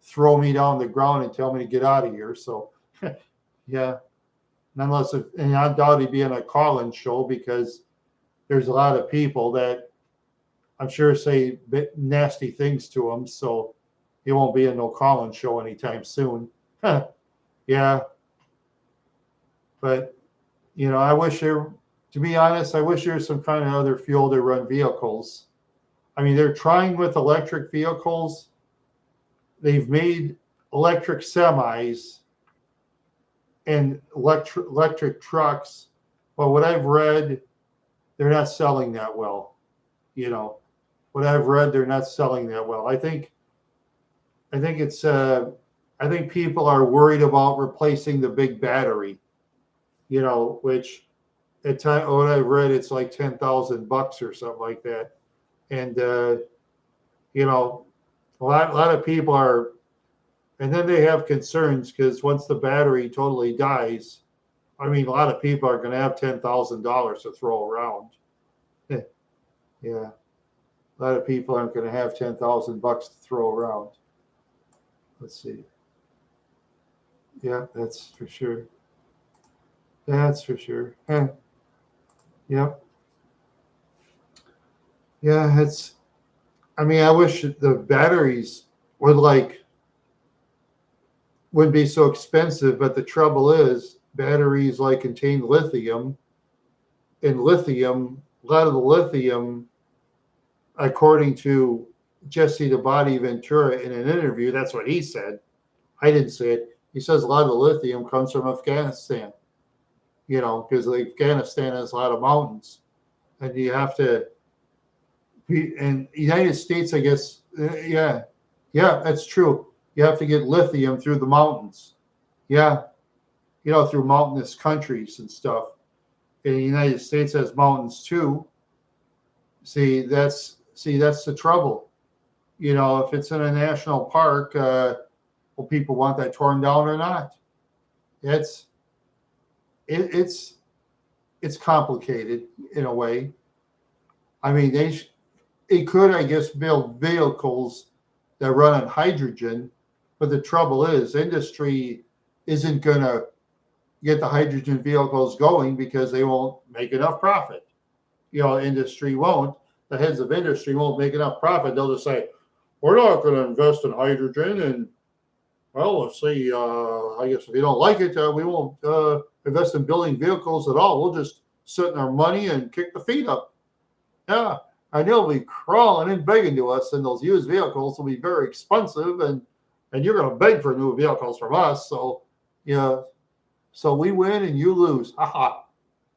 throw me down the ground and tell me to get out of here. So, yeah. And I doubt he'd be in a call-in show because there's a lot of people that I'm sure say nasty things to him. So he won't be in no call-in show anytime soon. Yeah. But, to be honest, I wish there was some kind of other fuel to run vehicles. I mean, they're trying with electric vehicles. They've made electric semis and electric trucks, but what I've read, they're not selling that well. What I've read, they're not selling that well. I think people are worried about replacing the big battery, which at time what I've read, it's like $10,000 or something like that, and a lot of people are. And then they have concerns because once the battery totally dies, I mean, a lot of people are going to have $10,000 to throw around. Yeah. A lot of people aren't going to have $10,000 to throw around. Let's see. Yeah, that's for sure. That's for sure. Yep. Yeah, I mean, I wish the batteries wouldn't be so expensive, but the trouble is batteries contain lithium, and lithium, a lot of the lithium, according to Jesse the Body Ventura in an interview, that's what he said. I didn't say it. He says a lot of the lithium comes from Afghanistan, because Afghanistan has a lot of mountains, and you have to and United States, I guess, yeah, that's true. You have to get lithium through the mountains. Yeah. Through mountainous countries and stuff. And the United States has mountains too. See, that's the trouble. If it's in a national park, will people want that torn down or not? It's complicated in a way. I mean, they could, I guess, build vehicles that run on hydrogen. But the trouble is, industry isn't going to get the hydrogen vehicles going because they won't make enough profit. Industry won't. The heads of industry won't make enough profit. They'll just say, we're not going to invest in hydrogen. And, well, let's see, I guess if you don't like it, we won't invest in building vehicles at all. We'll just sit in our money and kick the feet up. Yeah, and they'll be crawling and begging to us, and those used vehicles will be very expensive, and you're going to beg for new vehicles from us. So, so we win and you lose. Ha.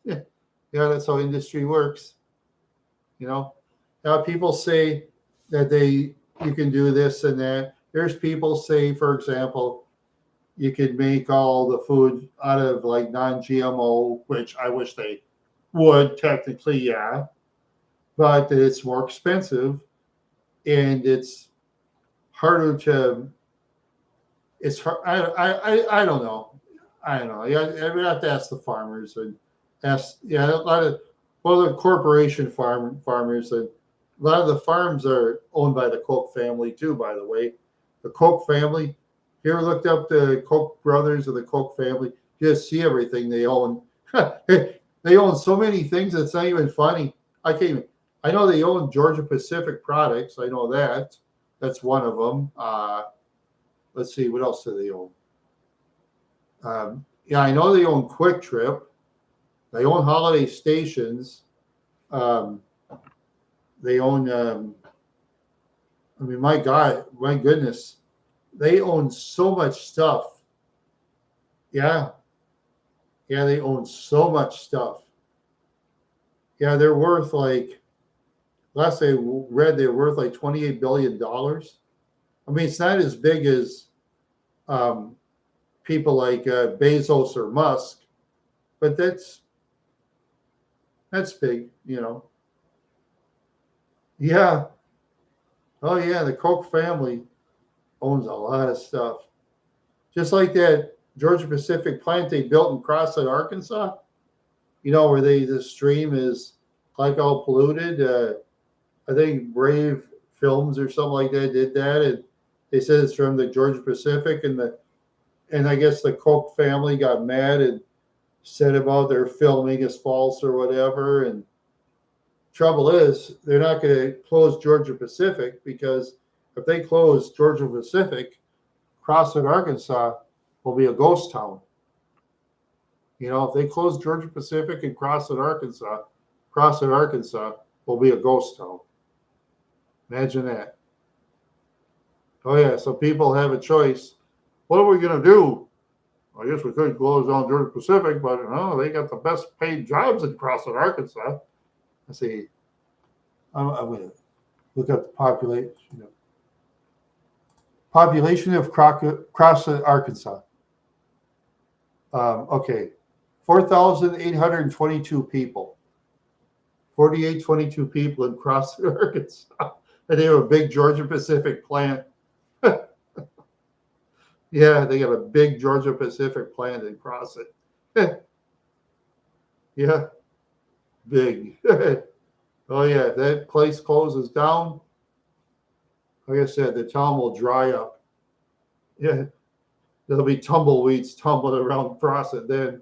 Yeah, that's how industry works. Now people say that you can do this and that. there's people say, for example, you could make all the food out of like non-GMO, which I wish they would technically, yeah, but it's more expensive and it's harder to. It's hard. I don't know. I don't know. Yeah, we have to ask the farmers and ask. Yeah, a lot of well, the corporation farmers and a lot of the farms are owned by the Koch family too. By the way, the Koch family. You ever looked up the Koch brothers or the Koch family? You just see everything they own. They own so many things it's not even funny. I can't. Even, I know they own Georgia Pacific Products. I know that. That's one of them. Let's see, what else do they own? Yeah, I know they own Quick Trip. They own Holiday Stations. Um, they own. I mean, my God, my goodness, they own so much stuff. Yeah, yeah, they own so much stuff. Yeah, they're worth like last I read, they're worth like $28 billion. I mean, it's not as big as um, people like Bezos or Musk, but that's big, you know. Yeah. Oh yeah, the Koch family owns a lot of stuff. Just like that Georgia Pacific plant they built in Crossett, Arkansas. You know where the stream is like all polluted. I think Brave Films or something like that did that, and they said it's from the Georgia Pacific, and I guess the Koch family got mad and said about their filming is false or whatever. And trouble is, they're not going to close Georgia Pacific because if they close Georgia Pacific, Crossett, Arkansas will be a ghost town. You know, if they close Georgia Pacific and Crossett, Arkansas will be a ghost town. Imagine that. Oh, yeah. So people have a choice. What are we going to do? I guess we could close down Georgia Pacific, but no, they got the best paid jobs in Crossett, Arkansas. Let's see. I'm going to look up the population. Population of Crossett, Arkansas. Okay. 4,822 people. 4,822 people in Crossett, Arkansas. And they have a big Georgia Pacific plant. Yeah, they got a big Georgia Pacific plant in Crossett. Yeah, big. Oh, yeah, that place closes down. Like I said, the town will dry up. Yeah, there'll be tumbleweeds tumbling around Crossett then.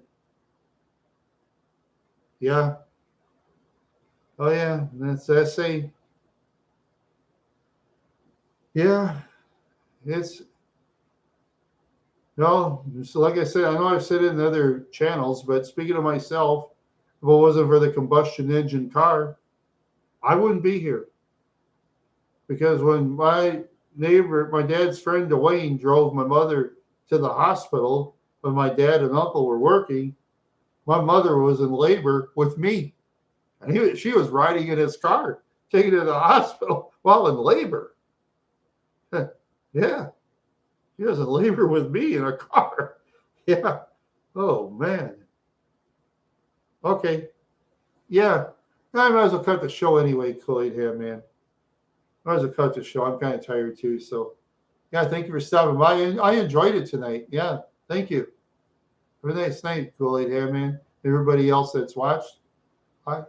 Yeah. Oh, yeah, that's SA. Yeah, it's no. So, like I said, I know I've said it in other channels, but speaking of myself, if it wasn't for the combustion engine car, I wouldn't be here. Because when my neighbor, my dad's friend Dwayne, drove my mother to the hospital when my dad and uncle were working, my mother was in labor with me, and she was riding in his car, taking her to the hospital while in labor. Yeah. He was in labor with me in a car. Yeah. Oh, man. Okay. Yeah. I might as well cut the show anyway, Kool-Aid here, man. Might as well cut the show. I'm kind of tired too. So, yeah, thank you for stopping by. I enjoyed it tonight. Yeah. Thank you. Have a nice night, Kool-Aid here, man. Everybody else that's watched. Bye.